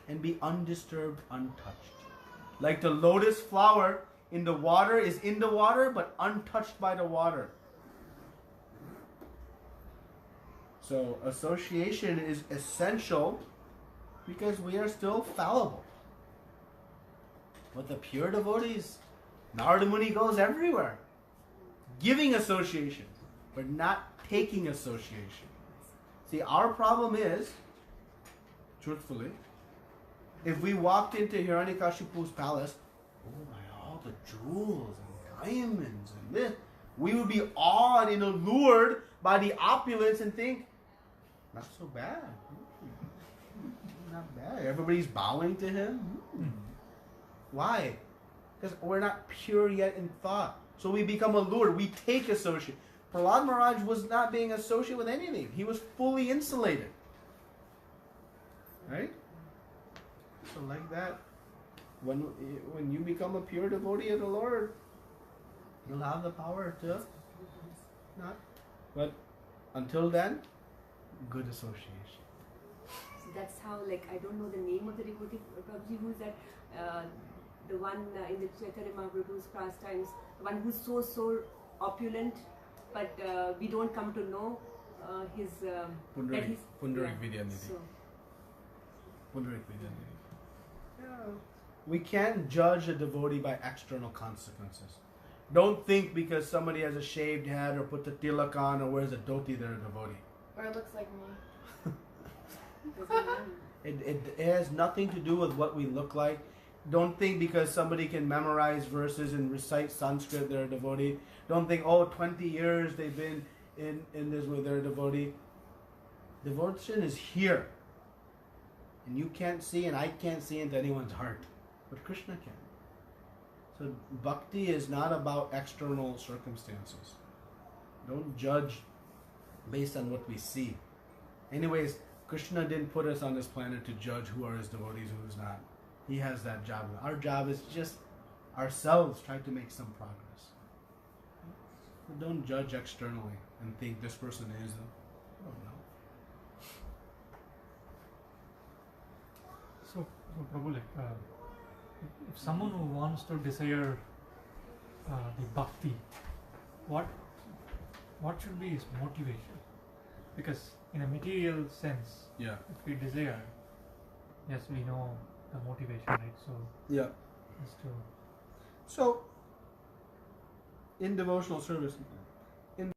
and be undisturbed, untouched. Like the lotus flower in the water is in the water but untouched by the water. So association is essential because we are still fallible. But the pure devotees, Narada Muni goes everywhere, giving association, but not taking association. See, our problem is, truthfully, if we walked into Hiranyakashipu's palace, oh my, all the jewels and diamonds and this, we would be awed and allured by the opulence and think, not so bad. Not bad. Everybody's bowing to him. Why? Because we're not pure yet in thought. So we become allured. We take associate. Prahlad Maharaj was not being associated with anything. He was fully insulated. Right? So like that, when you become a pure devotee of the Lord, you'll have the power to not But until then, good association. So that's how, like, I don't know the name of the devotee, Prabhuji, who's that, the one in the Chaitanya Mahaprabhu's pastimes, the one who's so opulent, but we don't come to know his that he's Pundarik Vidyanidhi. So, Pundarik Vidyanidhi. We can't judge a devotee by external consequences. Don't think because somebody has a shaved head or put the tilak on or wears a dhoti, they're a devotee. Or it looks like me. It has nothing to do with what we look like. Don't think because somebody can memorize verses and recite Sanskrit, they're a devotee. Don't think, 20 years they've been in this way, they're a devotee. Devotion is here. And you can't see and I can't see into anyone's heart. But Krishna can. So bhakti is not about external circumstances. Don't judge based on what we see. Anyways, Krishna didn't put us on this planet to judge who are his devotees and who's not. He has that job. Our job is just ourselves try to make some progress. So don't judge externally and think this person is. Oh no. So Prabhu, like, if someone who wants to desire the bhakti, what should be his motivation? Because in a material sense, Yeah. if we desire, yes, we know the motivation, right? So Yeah. just to So in devotional service,